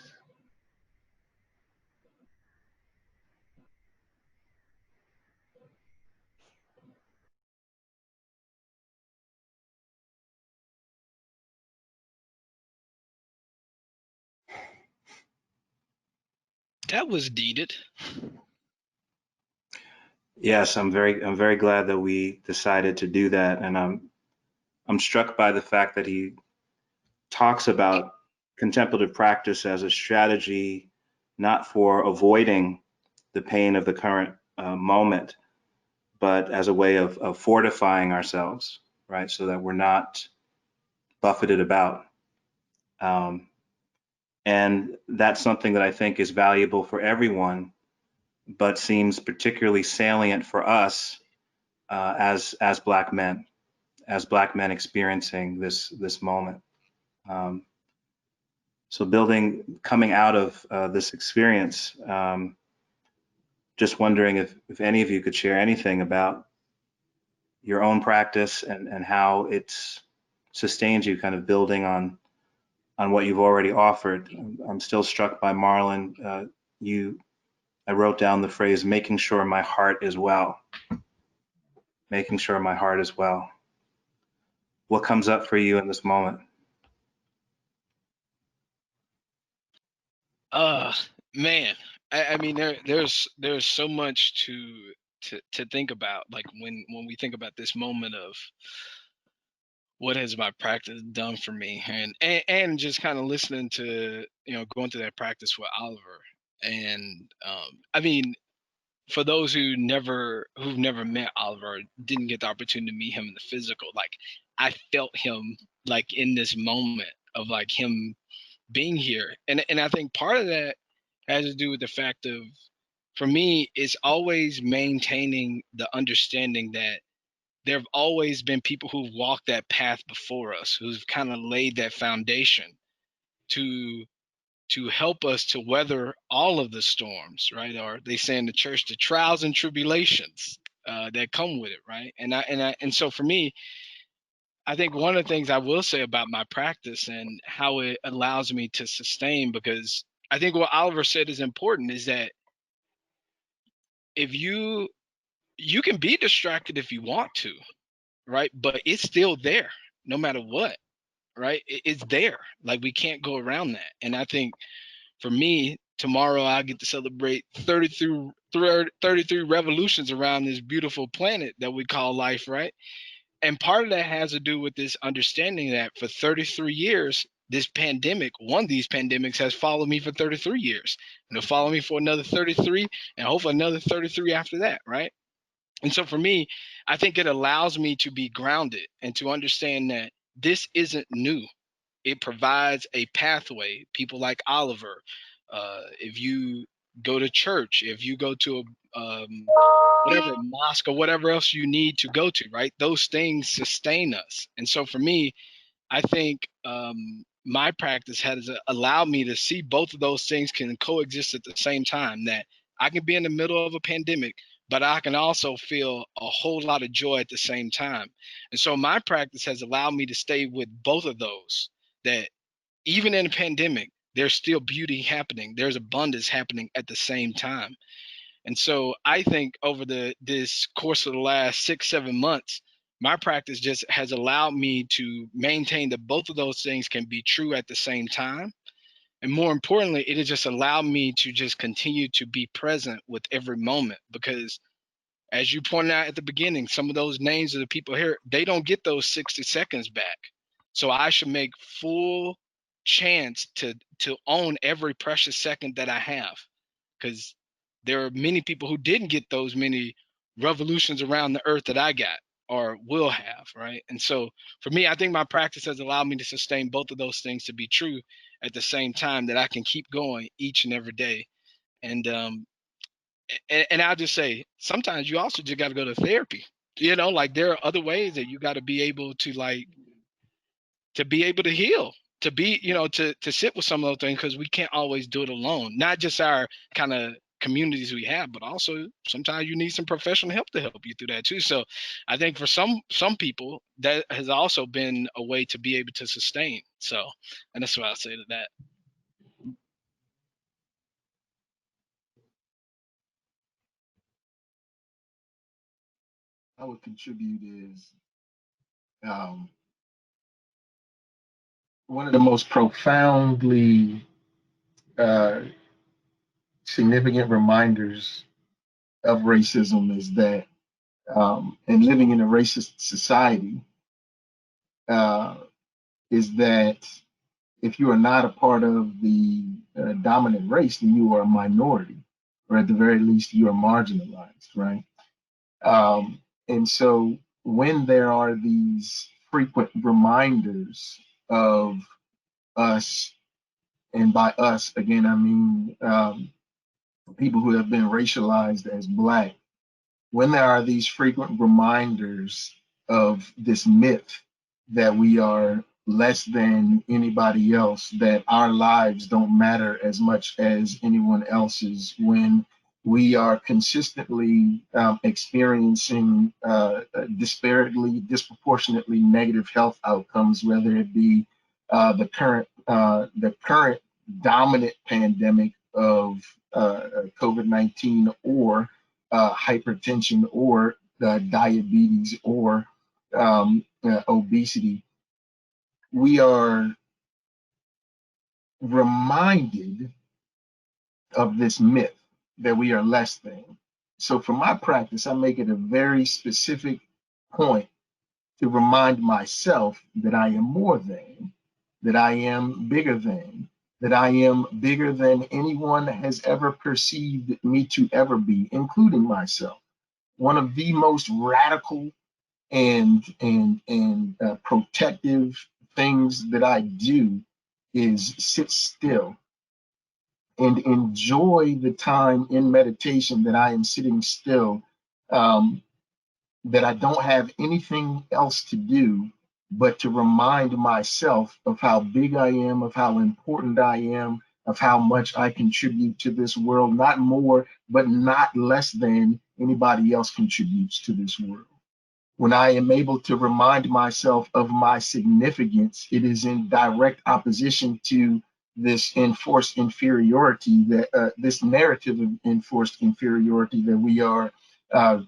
That was needed. Yes, I'm very glad that we decided to do that, and I'm struck by the fact that he talks about contemplative practice as a strategy not for avoiding the pain of the current moment, but as a way of fortifying ourselves, right? So that we're not buffeted about. And that's something that I think is valuable for everyone, but seems particularly salient for us as Black men, experiencing this moment. So coming out of this experience, just wondering if any of you could share anything about your own practice and how it's sustained you, kind of building on what you've already offered. I'm still struck by Marlon. I wrote down the phrase, making sure my heart is well. Making sure my heart is well. What comes up for you in this moment? Man, I mean, there's so much to think about. Like when we think about this moment of what has my practice done for me, and just kind of listening to, going through that practice with Oliver. And I mean, for those who've never met Oliver, didn't get the opportunity to meet him in the physical, like I felt him like in this moment of like him being here. And I think part of that has to do with the fact of, for me, it's always maintaining the understanding that there have always been people who've walked that path before us, who've kind of laid that foundation to help us to weather all of the storms, right? Or they say in the church, the trials and tribulations that come with it, right? And so for me, I think one of the things I will say about my practice and how it allows me to sustain, because I think what Oliver said is important, is that if you can be distracted if you want to, right? But it's still there no matter what, right? It's there. Like we can't go around that. And I think for me, tomorrow I get to celebrate 33 revolutions around this beautiful planet that we call life, right? And part of that has to do with this understanding that for 33 years, this pandemic, one of these pandemics, has followed me for 33 years. And it'll follow me for another 33, and hopefully another 33 after that, right? And so for me, I think it allows me to be grounded and to understand that this isn't new. It provides a pathway. People like Oliver, if you go to church, if you go to a whatever mosque or whatever else you need to go to, right? Those things sustain us. And so for me, I think my practice has allowed me to see both of those things can coexist at the same time, that I can be in the middle of a pandemic, but I can also feel a whole lot of joy at the same time. And so my practice has allowed me to stay with both of those, that even in a pandemic, there's still beauty happening. There's abundance happening at the same time. And so I think over this course of the last 6-7 months, my practice just has allowed me to maintain that both of those things can be true at the same time. And more importantly, it has just allowed me to just continue to be present with every moment, because as you pointed out at the beginning, some of those names of the people here, they don't get those 60 seconds back. So I should make full chance to own every precious second that I have, because there are many people who didn't get those many revolutions around the earth that I got or will have, right? And so for me, I think my practice has allowed me to sustain both of those things to be true at the same time, that I can keep going each and every day. And I'll just say, sometimes you also just got to go to therapy. Like there are other ways that you got to be able to to heal, to be, to sit with some of those things, because we can't always do it alone. Not just our kind of communities we have, but also sometimes you need some professional help to help you through that too. So I think for some people, that has also been a way to be able to sustain. So, and that's what I'll say to that. I would contribute is one of the most profoundly uh, significant reminders of racism is that, and living in a racist society, uh, is that if you are not a part of the dominant race, then you are a minority, or at the very least, you are marginalized, right? And so when there are these frequent reminders of us, and by us, again, I mean people who have been racialized as Black, when there are these frequent reminders of this myth that we are less than anybody else, that our lives don't matter as much as anyone else's, when we are consistently experiencing disproportionately negative health outcomes, whether it be the current dominant pandemic of COVID-19, or hypertension, or diabetes, or obesity, we are reminded of this myth that we are less than. So for my practice, I make it a very specific point to remind myself that I am more than, that I am bigger than, that I am bigger than anyone has ever perceived me to ever be, including myself. One of the most radical and protective things that I do is sit still and enjoy the time in meditation that I am sitting still, that I don't have anything else to do but to remind myself of how big I am, of how important I am, of how much I contribute to this world, not more, but not less than anybody else contributes to this world. When I am able to remind myself of my significance, it is in direct opposition to this enforced inferiority, that this narrative of enforced inferiority that we are,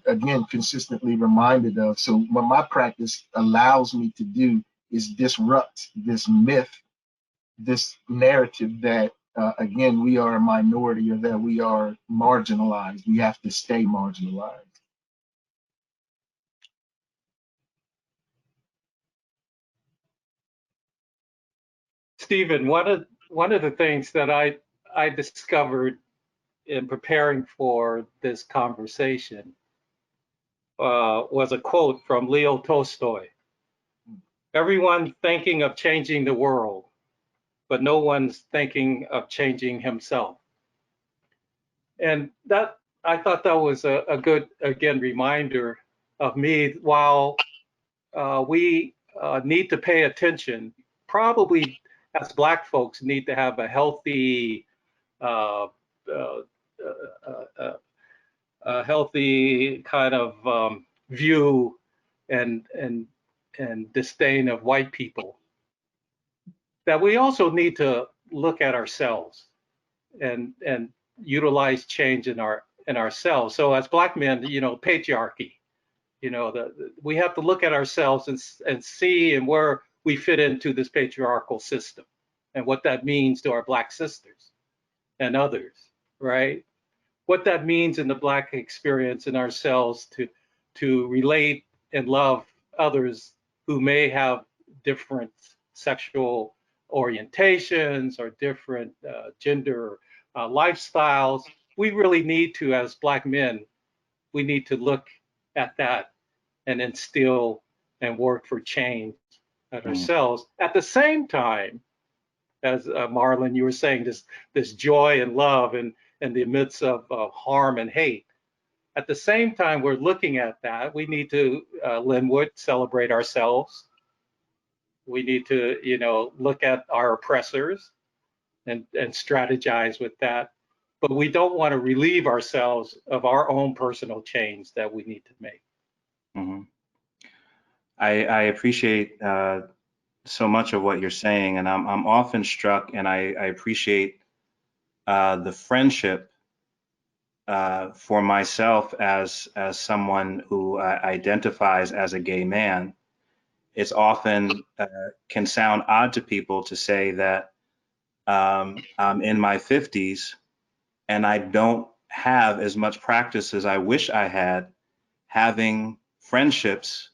again, consistently reminded of. So what my practice allows me to do is disrupt this myth, this narrative that, again, we are a minority, or that we are marginalized. We have to stay marginalized. Stephen, one of the things that I discovered in preparing for this conversation was a quote from Leo Tolstoy. Everyone thinking of changing the world, but no one's thinking of changing himself. And that, I thought that was a good, again, reminder of me. While we need to pay attention, probably as Black folks, need to have a healthy, uh, uh, a healthy kind of view and disdain of white people. That we also need to look at ourselves and utilize change in ourselves. So as Black men, patriarchy, we have to look at ourselves and see and where we fit into this patriarchal system and what that means to our Black sisters and others, right? What that means in the Black experience in ourselves to relate and love others who may have different sexual orientations or different gender lifestyles. We really need to, as Black men, we need to look at that and instill and work for change at ourselves. At the same time, as Marlon, you were saying, this joy and love in the midst of harm and hate. At the same time, we're looking at that. We need to, Linwood, celebrate ourselves. We need to, look at our oppressors and strategize with that. But we don't want to relieve ourselves of our own personal change that we need to make. Mm-hmm. I appreciate so much of what you're saying, and I'm often struck, and I appreciate the friendship for myself as someone who identifies as a gay man. It's often can sound odd to people to say that I'm in my 50s and I don't have as much practice as I wish I had having friendships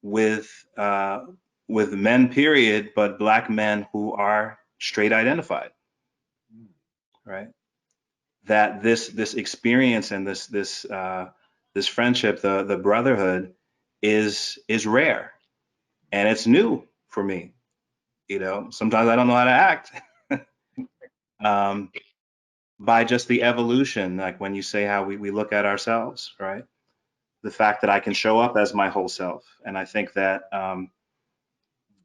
with men, period, but Black men who are straight identified, right? That this experience and this friendship, the brotherhood, is rare, and it's new for me. Sometimes I don't know how to act. By just the evolution, like when you say how we look at ourselves, right? The fact that I can show up as my whole self, and I think that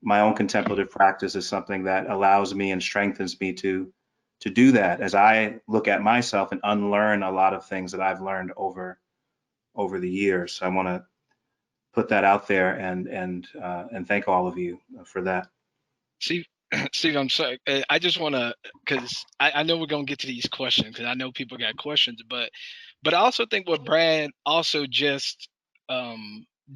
my own contemplative practice is something that allows me and strengthens me to do that as I look at myself and unlearn a lot of things that I've learned over the years. So I want to put that out there and thank all of you for that. Steve, I'm sorry. I just want to, because I know we're going to get to these questions, because I know people got questions, but I also think what Brad also just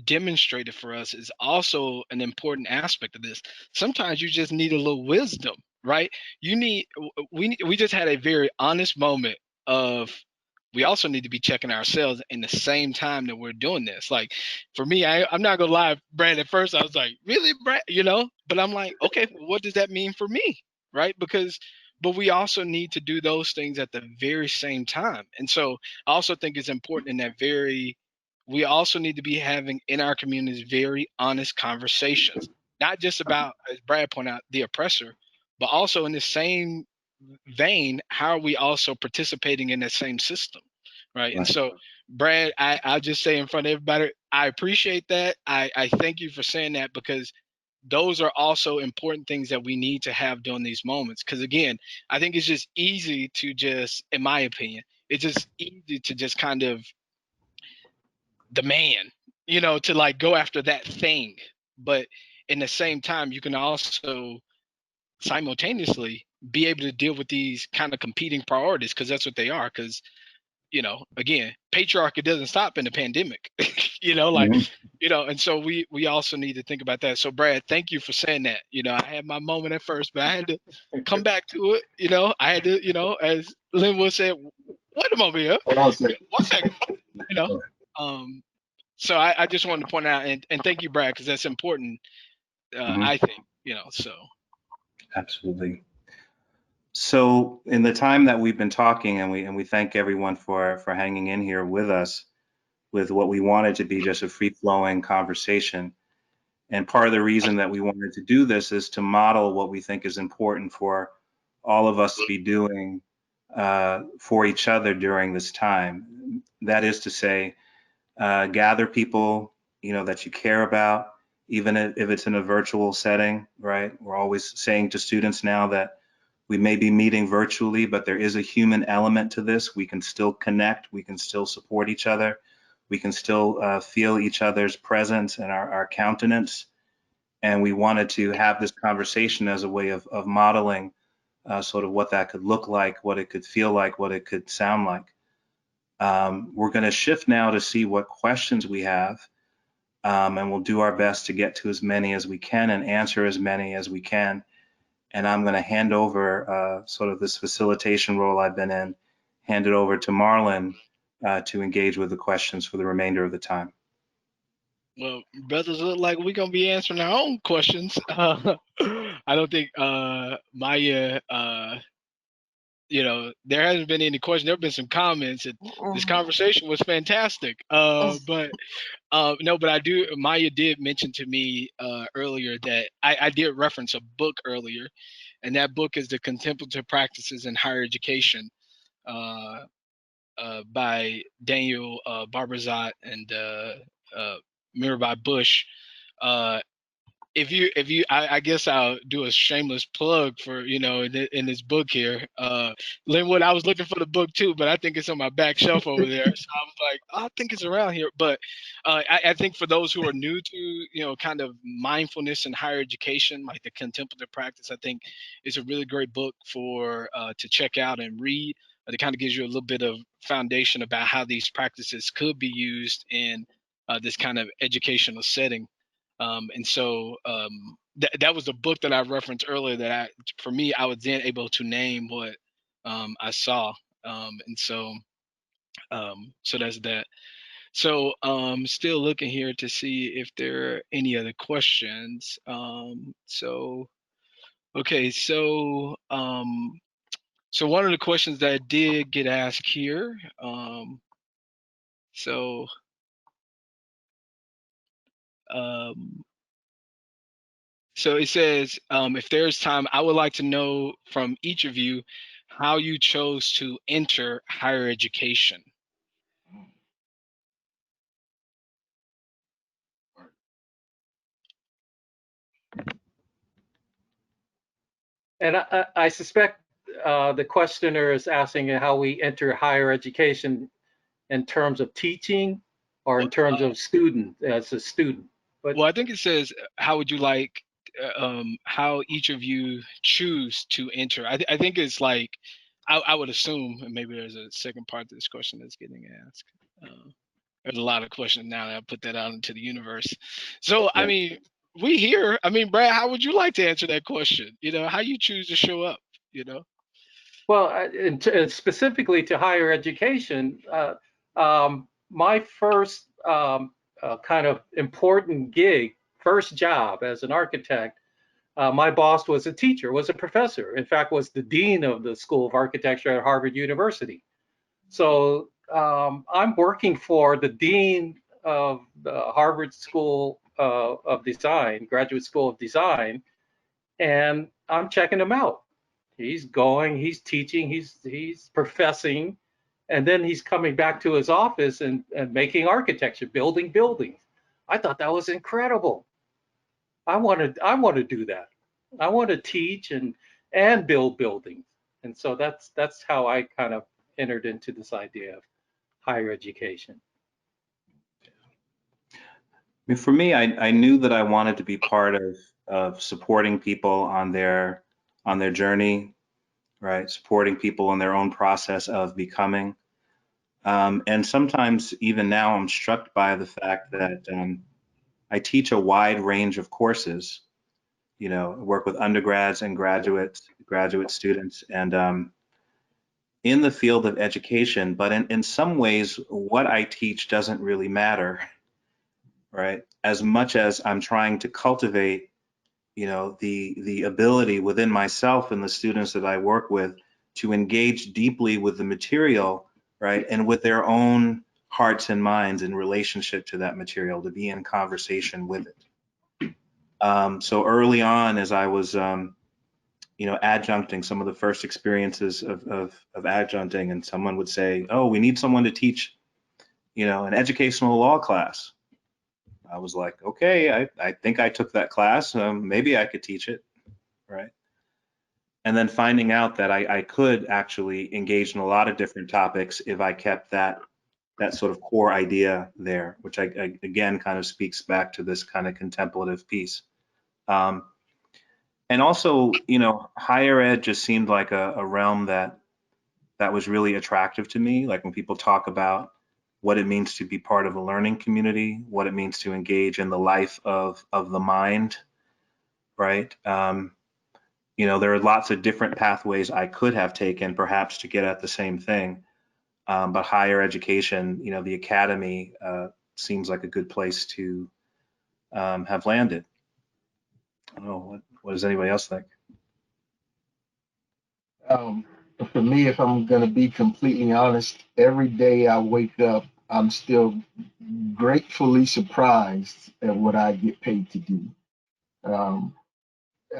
demonstrated for us is also an important aspect of this. Sometimes you just need a little wisdom, right? We just had a very honest moment of, we also need to be checking ourselves in the same time that we're doing this. Like for me, I'm not gonna lie, Brad, at first I was like, really, Brad, but I'm like, okay, well, what does that mean for me? Right? But we also need to do those things at the very same time. And so I also think it's important in that we also need to be having in our communities very honest conversations, not just about, as Brad pointed out, the oppressor, but also in the same vein, how are we also participating in that same system, right? And so, Brad, I'll just say in front of everybody, I appreciate that. I thank you for saying that, because those are also important things that we need to have during these moments. Because again, I think it's just easy to just, in my opinion, it's just easy to just kind of demand, to like go after that thing. But in the same time, you can also simultaneously be able to deal with these kind of competing priorities, because that's what they are. Because again, patriarchy doesn't stop in the pandemic. And so we also need to think about that. So Brad, thank you for saying that. I had my moment at first, but I had to come back to it. I had to, as Linwood said, wait a moment here. One second. So I just wanted to point out, and thank you, Brad, because that's important. I think, so. Absolutely. So in the time that we've been talking, and we thank everyone for hanging in here with us with what we wanted to be just a free-flowing conversation. And part of the reason that we wanted to do this is to model what we think is important for all of us to be doing for each other during this time. That is to say, gather people, that you care about, even if it's in a virtual setting, right? We're always saying to students now that we may be meeting virtually, but there is a human element to this. We can still connect, we can still support each other, we can still feel each other's presence and our countenance. And we wanted to have this conversation as a way of modeling sort of what that could look like, what it could feel like, what it could sound like. We're going to shift now to see what questions we have, and we'll do our best to get to as many as we can and answer as many as we can. And I'm going to hand over sort of this facilitation role I've been in, hand it over to Marlon to engage with the questions for the remainder of the time. Well, brothers, look like we're gonna be answering our own questions. I don't think Maya, there hasn't been any questions. There have been some comments, and this conversation was fantastic. But I do. Maya did mention to me earlier that I did reference a book earlier, and that book is The Contemplative Practices in Higher Education by Daniel Barbazat and Mirabai Bush. I guess I'll do a shameless plug for, in this book here. Linwood, I was looking for the book too, but I think it's on my back shelf over there. So I was like, I think it's around here. But I think for those who are new to, kind of mindfulness and higher education, like the contemplative practice, I think it's a really great book for to check out and read. It kind of gives you a little bit of foundation about how these practices could be used in this kind of educational setting. And so that was the book that I referenced earlier that for me, I was then able to name what I saw. And so that's that. So still looking here to see if there are any other questions. Okay, so one of the questions that I did get asked here. So it says, if there's time, I would like to know from each of you how you chose to enter higher education. And I suspect the questioner is asking how we enter higher education in terms of teaching or in terms of student, as a student. But well, I think it says, how would you like, how each of you choose to enter? I think it's like, I would assume, and maybe there's a second part to this question that's getting asked. There's a lot of questions now that I put that out into the universe. So, Yeah. I mean, we here. I mean, Brad, how would you like to answer that question? How you choose to show up, Well, specifically to higher education, my first kind of important gig, first job as an architect, my boss was a teacher, was a professor. In fact, was the dean of the School of Architecture at Harvard University. So I'm working for the dean of the Harvard School of Design, Graduate School of Design, and I'm checking him out. He's going, he's teaching, he's professing, and then he's coming back to his office and making architecture, building buildings. I thought that was incredible. I want to do that. I want to teach and build buildings. And so that's how I kind of entered into this idea of higher education. I mean, for me, I knew that I wanted to be part of supporting people on their journey, right? Supporting people in their own process of becoming. And sometimes even now I'm struck by the fact that I teach a wide range of courses, work with undergrads and graduate students, and in the field of education, but in some ways, what I teach doesn't really matter, right? As much as I'm trying to cultivate, the ability within myself and the students that I work with to engage deeply with the material, right? And with their own hearts and minds in relationship to that material, to be in conversation with it. So early on, as I was, adjuncting, some of the first experiences of adjuncting, and someone would say, oh, we need someone to teach, an educational law class. I was like, okay, I think I took that class. Maybe I could teach it, right? And then finding out that I could actually engage in a lot of different topics if I kept that sort of core idea there, which I again kind of speaks back to this kind of contemplative piece. And also, you know, higher ed just seemed like a realm that was really attractive to me. Like when people talk about what it means to be part of a learning community, what it means to engage in the life of the mind, right? You know, there are lots of different pathways I could have taken, perhaps to get at the same thing. But higher education, you know, the academy seems like a good place to have landed. I don't know, what does anybody else think? Um, for me, if I'm going to be completely honest, every day I wake up, I'm still gratefully surprised at what I get paid to do. Um,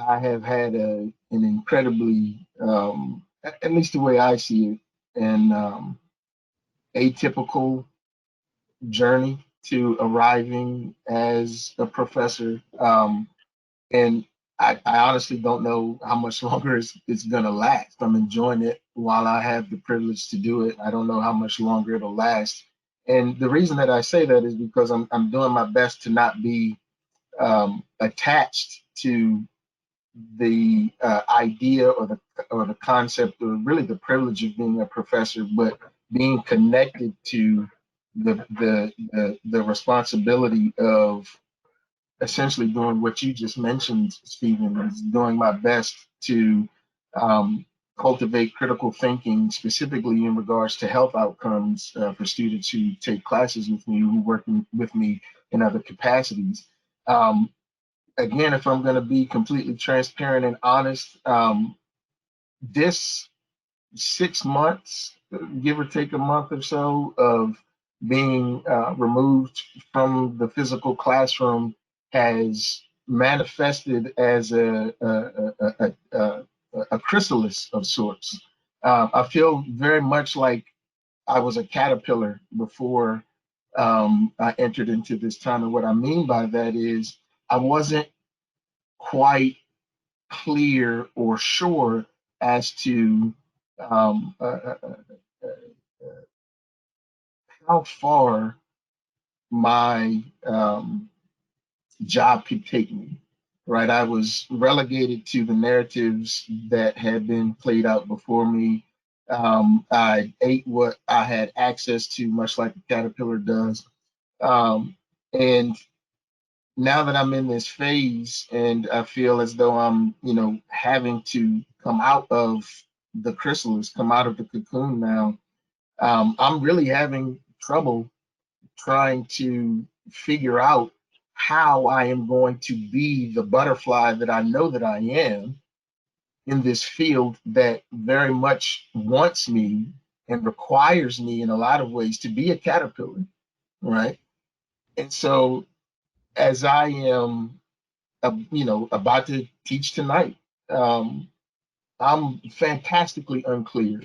I have had an incredibly, at least the way I see it, an atypical journey to arriving as a professor. And I honestly don't know how much longer it's going to last. I'm enjoying it while I have the privilege to do it. I don't know how much longer it'll last. And the reason that I say that is because I'm doing my best to not be attached to the idea or the concept or really the privilege of being a professor, but being connected to the responsibility of essentially doing what you just mentioned, Stephen, is doing my best to cultivate critical thinking, specifically in regards to health outcomes for students who take classes with me, who work with me in other capacities. Again, if I'm going to be completely transparent and honest, this 6 months, give or take a month or so, of being removed from the physical classroom has manifested as a chrysalis of sorts. I feel very much like I was a caterpillar before I entered into this time. And what I mean by that is I wasn't quite clear or sure as to um, uh, uh, uh, how far my job could take me. Right, I was relegated to the narratives that had been played out before me. I ate what I had access to, much like a caterpillar does. And now that I'm in this phase and I feel as though I'm, having to come out of the chrysalis, come out of the cocoon now, I'm really having trouble trying to figure out how I am going to be the butterfly that I know that I am in this field that very much wants me and requires me in a lot of ways to be a caterpillar, right? And so as I am about to teach tonight. I'm fantastically unclear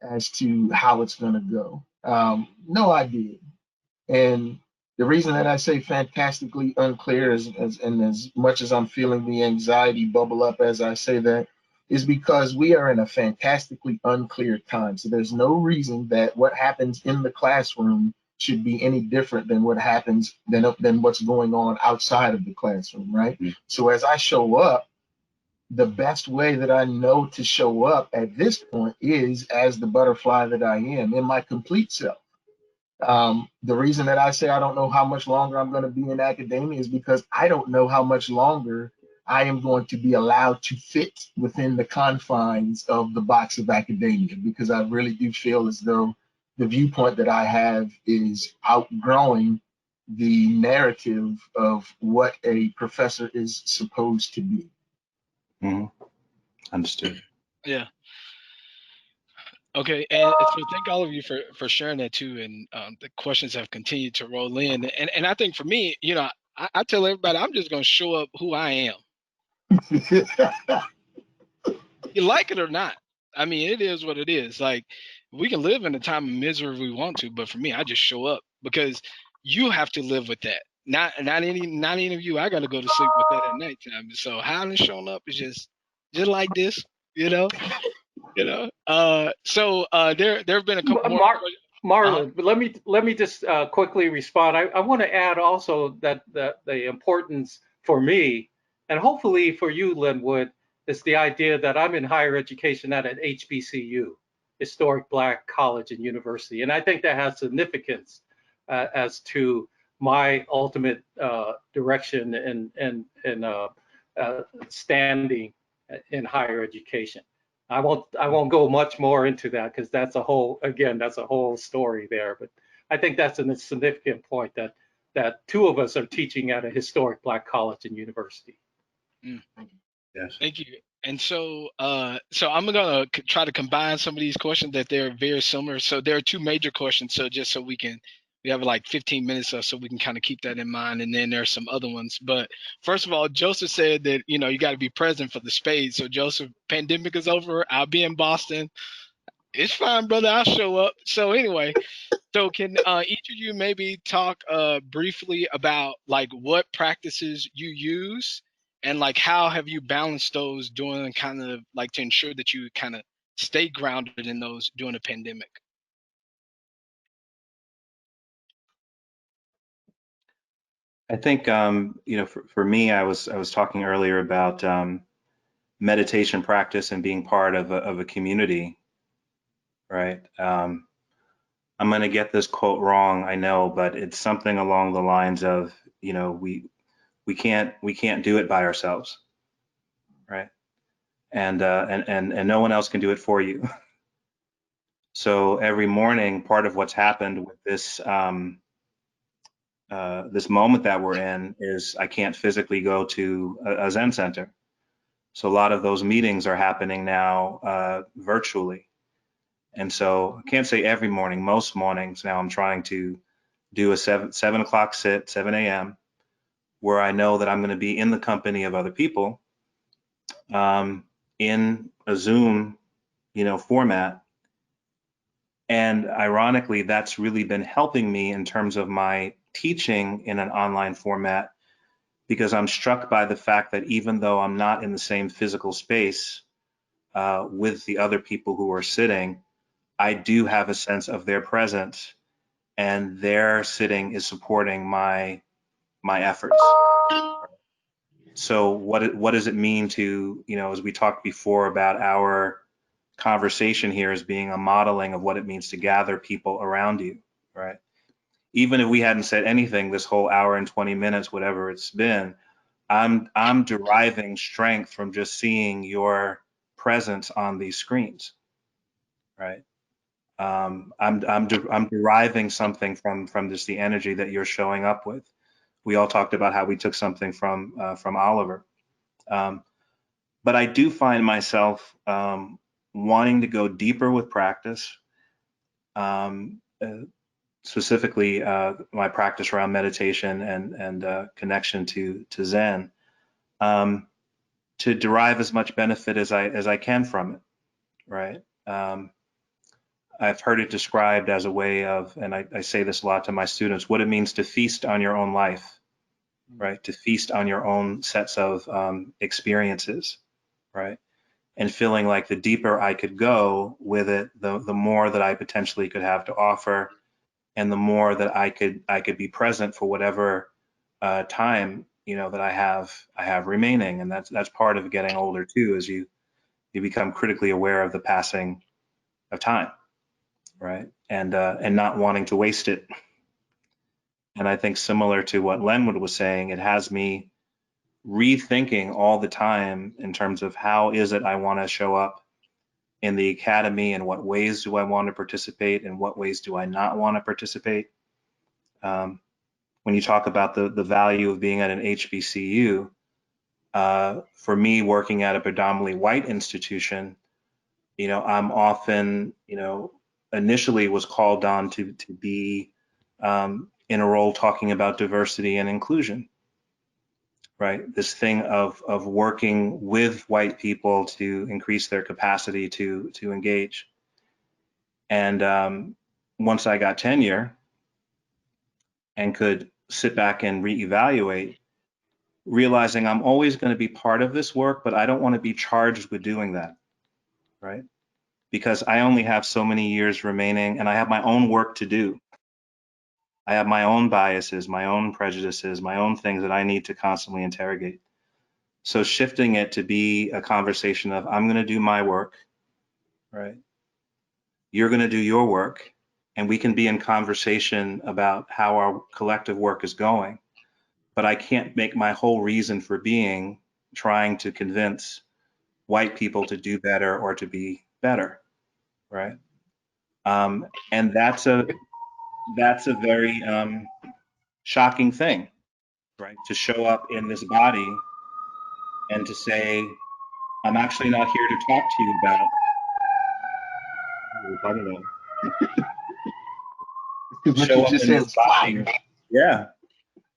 as to how it's going to go. No idea. And the reason that I say fantastically unclear and as much as I'm feeling the anxiety bubble up as I say that is because we are in a fantastically unclear time. So there's no reason that what happens in the classroom should be any different than what happens than what's going on outside of the classroom, right? Mm-hmm. So as I show up, the best way that I know to show up at this point is as the butterfly that I am in my complete self. The reason that I say I don't know how much longer I'm going to be in academia is because I don't know how much longer I am going to be allowed to fit within the confines of the box of academia, because I really do feel as though the viewpoint that I have is outgrowing the narrative of what a professor is supposed to be. Mm-hmm. Understood. Yeah. Okay, and so thank all of you for sharing that too. And the questions have continued to roll in. And I think for me, I tell everybody I'm just going to show up who I am. You like it or not. I mean, it is what it is. Like, we can live in a time of misery if we want to, but for me, I just show up because you have to live with that. not any of you. I gotta go to sleep with that at nighttime. So Highland showing up is just like this, you know. There have been a couple more. Marlon, but let me just quickly respond. I want to add also that the importance for me, and hopefully for you, Linwood, is the idea that I'm in higher education at an HBCU, Historic Black College and University, and I think that has significance as to my ultimate direction and standing in higher education. I won't go much more into that because that's a whole story there. But I think that's a significant point that two of us are teaching at a historic Black college and university. Mm. Yes. Thank you. And so I'm gonna try to combine some of these questions that they're very similar. So there are two major questions. So just so we have like 15 minutes or so we can kind of keep that in mind. And then there are some other ones. But first of all, Joseph said that, you got to be present for the spade. So Joseph, pandemic is over. I'll be in Boston. It's fine, brother. I'll show up. So anyway, so can each of you maybe talk briefly about like what practices you use and like how have you balanced those during kind of like to ensure that you kind of stay grounded in those during the pandemic? I think for me, I was talking earlier about meditation practice and being part of a community, right? I'm going to get this quote wrong, I know, but it's something along the lines of, we can't do it by ourselves, right? And no one else can do it for you. So every morning, part of what's happened with this this moment that we're in is I can't physically go to a Zen center. So a lot of those meetings are happening now virtually. And so I can't say every morning, most mornings now I'm trying to do a 7 o'clock sit, 7 a.m., where I know that I'm going to be in the company of other people in a Zoom, format. And ironically, that's really been helping me in terms of my teaching in an online format, because I'm struck by the fact that even though I'm not in the same physical space with the other people who are sitting, I do have a sense of their presence, and their sitting is supporting my efforts. So what does it mean to, as we talked before about our conversation here as being a modeling of what it means to gather people around you, right? Even if we hadn't said anything this whole hour and 20 minutes, whatever it's been, I'm deriving strength from just seeing your presence on these screens, right? I'm deriving something from just the energy that you're showing up with. We all talked about how we took something from Oliver, but I do find myself wanting to go deeper with practice, specifically my practice around meditation and connection to Zen, to derive as much benefit as I can from it, right? I've heard it described as a way of, and I say this a lot to my students, what it means to feast on your own life, right? To feast on your own sets of experiences, right? And feeling like the deeper I could go with it, the more that I potentially could have to offer, and the more that I could be present for whatever time that I have remaining. And that's part of getting older too, is you become critically aware of the passing of time, right? And not wanting to waste it. And I think similar to what Lenwood was saying, it has me rethinking all the time in terms of how is it I want to show up in the academy, and what ways do I want to participate, and what ways do I not want to participate. When you talk about the value of being at an HBCU, for me, working at a predominantly white institution, I'm often, initially was called on to be in a role talking about diversity and inclusion, right? This thing of working with white people to increase their capacity to engage. And once I got tenure and could sit back and reevaluate, realizing I'm always going to be part of this work, but I don't want to be charged with doing that, right? Because I only have so many years remaining and I have my own work to do. I have my own biases, my own prejudices, my own things that I need to constantly interrogate. So shifting it to be a conversation of, I'm going to do my work, right? You're going to do your work, and we can be in conversation about how our collective work is going. But I can't make my whole reason for being trying to convince white people to do better or to be better, right? And that's a very shocking thing, right? To show up in this body and to say, I'm actually not here to talk to you about what we're talking about. Because what you Show up just in said this was body, fire. yeah.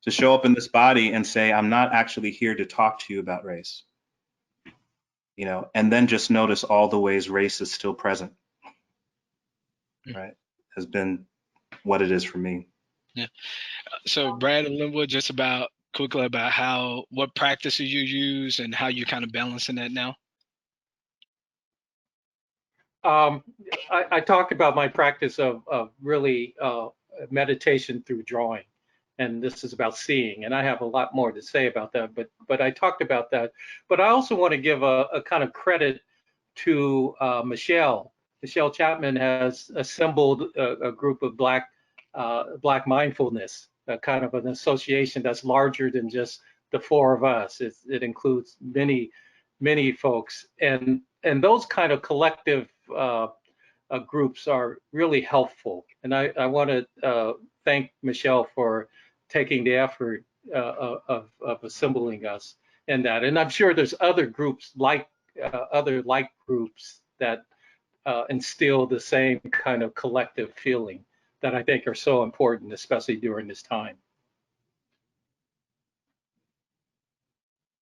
To show up in this body and say, I'm not actually here to talk to you about race, you know, and then just notice all the ways race is still present, right? Has been what it is for me. Yeah. So Brad and Linwood, just about quickly about what practices you use and how you're kind of balancing that now. I talked about my practice of really meditation through drawing, and this is about seeing. And I have a lot more to say about that, but I talked about that. But I also want to give a kind of credit to Michelle. Michelle Chapman has assembled a group of Black mindfulness, a kind of an association that's larger than just the four of us. It includes many folks, and those kind of collective groups are really helpful. And I want to thank Michelle for taking the effort of assembling us in that. And I'm sure there's other groups like other like groups that instill the same kind of collective feeling that I think are so important, especially during this time.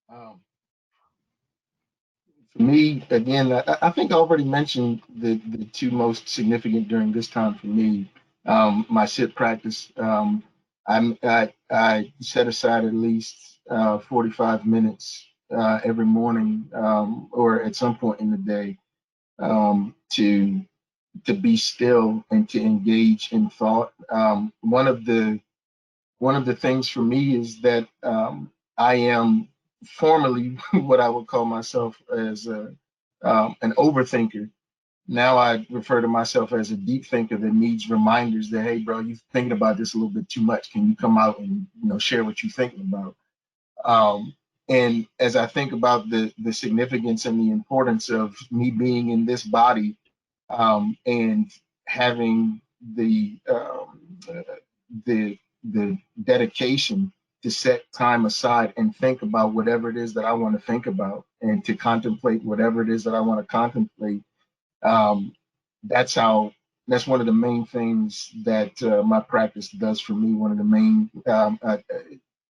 Um, for me, again, I think I already mentioned the two most significant during this time for me. My sit practice. I set aside at least 45 minutes every morning or at some point in the day to be still and to engage in thought. One of the things for me is that I am formerly what I would call myself as an overthinker. Now I refer to myself as a deep thinker that needs reminders that, hey, bro, you're thinking about this a little bit too much. Can you come out and share what you're thinking about? And as I think about the significance and the importance of me being in this body and having the the dedication to set time aside and think about whatever it is that I want to think about and to contemplate whatever it is that I want to contemplate. Um, that's one of the main things that my practice does for me. One of the main,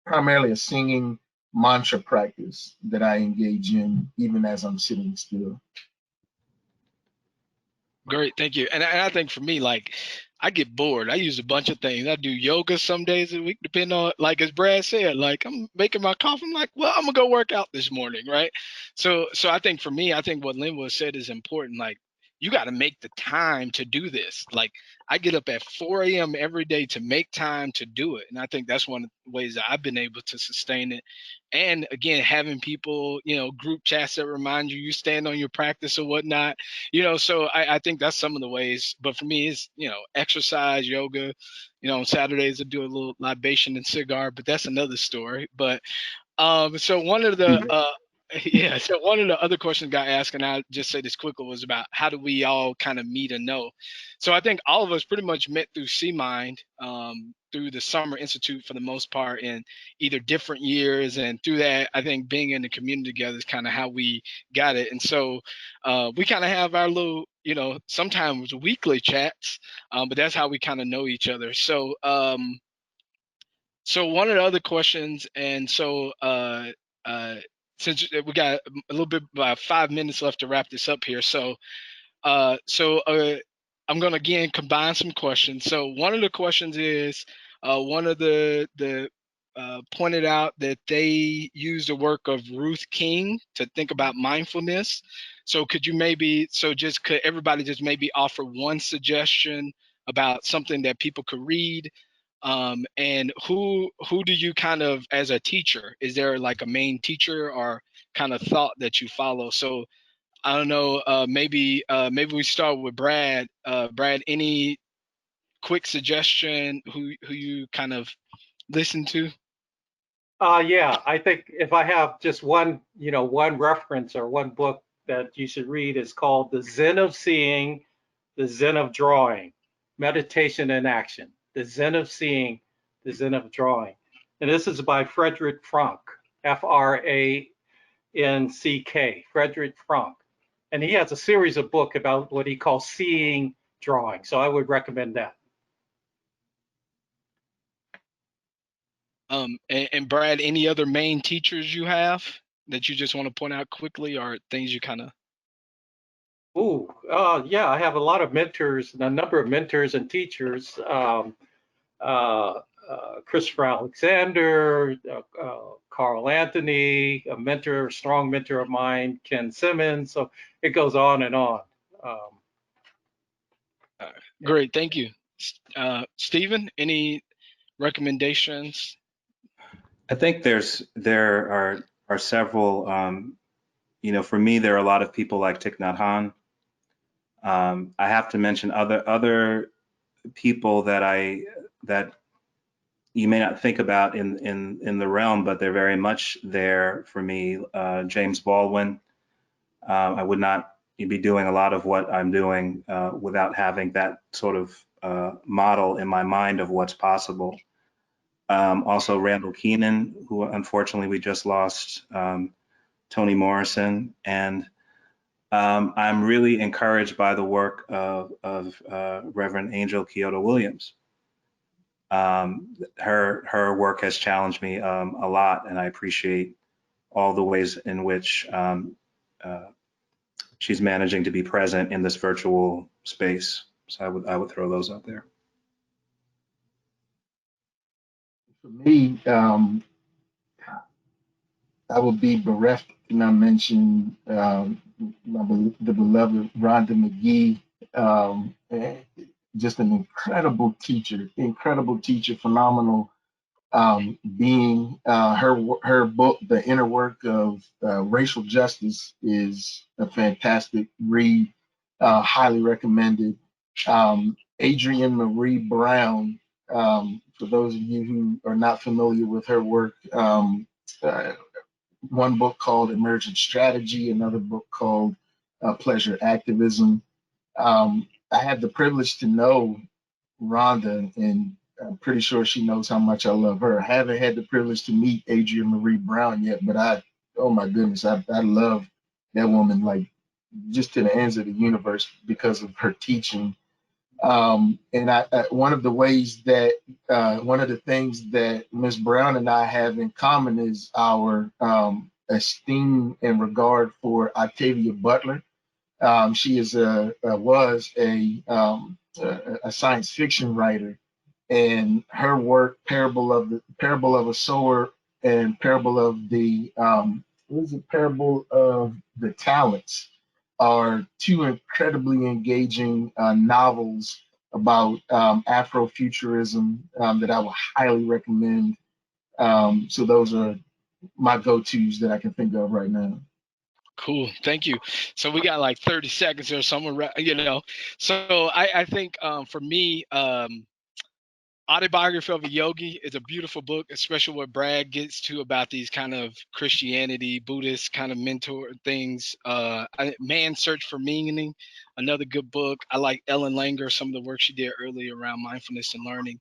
primarily a singing mantra practice that I engage in even as I'm sitting still. Great, thank you. And I think for me, like, I get bored. I use a bunch of things. I do yoga some days a week, depending on, like, as Brad said, like, I'm making my coffee. I'm like, well, I'm gonna go work out this morning, right? So I think for me, I think what Linwood said is important. Like, you got to make the time to do this. Like, I get up at 4 a.m. every day to make time to do it, and I think that's one of the ways that I've been able to sustain it. And again, having people, group chats that remind you stand on your practice or whatnot. So I think that's some of the ways. But for me, it's, exercise, yoga. On Saturdays I do a little libation and cigar, but that's another story. But so one of the yeah, so one of the other questions got asked, and I'll just say this quickly, was about how do we all kind of meet and know. So I think all of us pretty much met through C-Mind, through the Summer Institute for the most part, in either different years, and through that, I think being in the community together is kind of how we got it. And so we kind of have our little, sometimes weekly chats, but that's how we kind of know each other. So one of the other questions, and so since we got a little bit about 5 minutes left to wrap this up here, so I'm gonna again combine some questions. So one of the questions is, one of the pointed out that they use the work of Ruth King to think about mindfulness. So could you maybe, could everybody just maybe offer one suggestion about something that people could read? And who do you kind of, as a teacher, is there like a main teacher or kind of thought that you follow? So I don't know, maybe we start with Brad. Brad, any quick suggestion who you kind of listen to? Yeah, I think if I have just one, one reference or one book that you should read is called The Zen of Seeing, The Zen of Drawing, Meditation and Action. The Zen of Seeing, The Zen of Drawing. And this is by Frederick Frank, Franck, Frederick Frank. And he has a series of books about what he calls seeing drawing. So I would recommend that. And Brad, any other main teachers you have that you just want to point out quickly, or things you kind of? Yeah, I have a lot of mentors, a number of mentors and teachers. Christopher Alexander, Carl Anthony, a strong mentor of mine, Ken Simmons. So it goes on and on. Great, thank you. Stephen, any recommendations? I think there are several. For me, there are a lot of people like Thich Nhat Hanh. I have to mention other people that you may not think about in the realm, but they're very much there for me. James Baldwin. I would not be doing a lot of what I'm doing without having that sort of model in my mind of what's possible. Also Randall Keenan, who unfortunately we just lost, Toni Morrison, and I'm really encouraged by the work of Reverend Angel Kyoto Williams. Her work has challenged me a lot, and I appreciate all the ways in which she's managing to be present in this virtual space. So I would throw those out there. For me, I would be bereft to not mention the beloved Rhonda Mcgee, just an incredible teacher, phenomenal being. Her book, The Inner Work of Racial Justice, is a fantastic read, highly recommended. Adrienne Marie Brown, for those of you who are not familiar with her work, one book called Emergent Strategy, another book called Pleasure Activism. I had the privilege to know Rhonda, and I'm pretty sure she knows how much I love her. I haven't had the privilege to meet Adrienne Marie Brown yet, but oh my goodness, I love that woman like just to the ends of the universe because of her teaching. And one of the things that Ms. Brown and I have in common is our esteem and regard for Octavia Butler. She was a science fiction writer, and her work, Parable of a Sower and Parable of the Parable of the Talents, are two incredibly engaging novels about Afrofuturism that I would highly recommend. So those are my go-tos that I can think of right now. Cool, thank you. So we got like 30 seconds or somewhere, So I think for me, Autobiography of a Yogi is a beautiful book, especially what Brad gets to about these kind of Christianity, Buddhist kind of mentor things. Man's Search for Meaning, another good book. I like Ellen Langer, some of the work she did earlier around mindfulness and learning.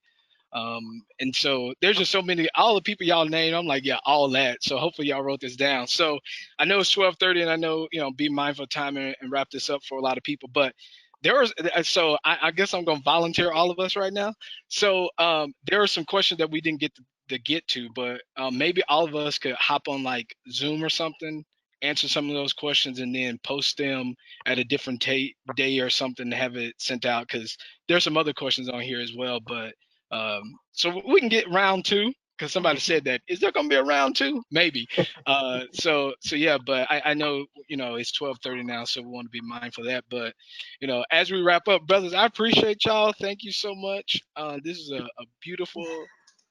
And so there's just so many, all the people y'all named, I'm like, yeah, all that. So hopefully y'all wrote this down. So I know it's 12:30 and I know, be mindful of time and wrap this up for a lot of people, but I guess I'm going to volunteer all of us right now. So there are some questions that we didn't get to get to, but maybe all of us could hop on like Zoom or something, answer some of those questions, and then post them at a different day or something to have it sent out. Cause there's some other questions on here as well, but So we can get round 2, because somebody said that. Is there going to be a round 2? Maybe. So yeah, but I know, it's 12:30 now, so we want to be mindful of that. But, as we wrap up, brothers, I appreciate y'all. Thank you so much. This is a beautiful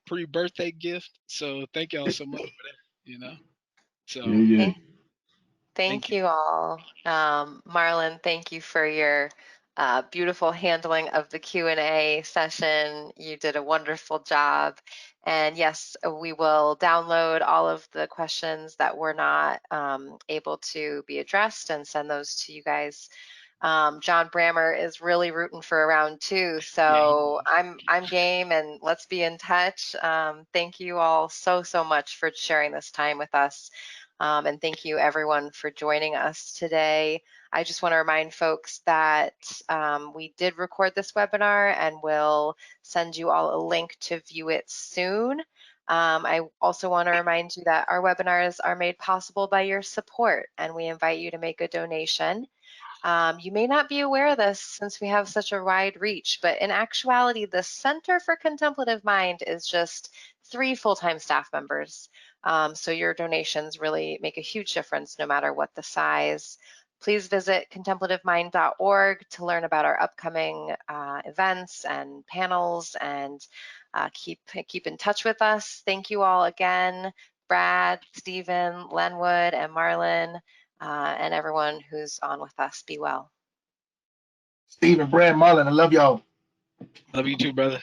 pre-birthday gift. So thank y'all so much for that, So Yeah. thank Thank you. you all. Marlon, thank you for your beautiful handling of the Q&A session. You did a wonderful job. And yes, we will download all of the questions that were not able to be addressed and send those to you guys. John Brammer is really rooting for a round 2, so I'm game, and let's be in touch. Thank you all so much for sharing this time with us, and thank you everyone for joining us today. I just want to remind folks that we did record this webinar, and we'll send you all a link to view it soon. I also want to remind you that our webinars are made possible by your support, and we invite you to make a donation. You may not be aware of this since we have such a wide reach, but in actuality, the Center for Contemplative Mind is just 3 full-time staff members. So your donations really make a huge difference no matter what the size. Please visit contemplativemind.org to learn about our upcoming events and panels, and keep in touch with us. Thank you all again, Brad, Stephen, Lenwood, and Marlon. And everyone who's on with us. Be well. Stephen, Brad, Marlon, I love y'all. Love you too, brother.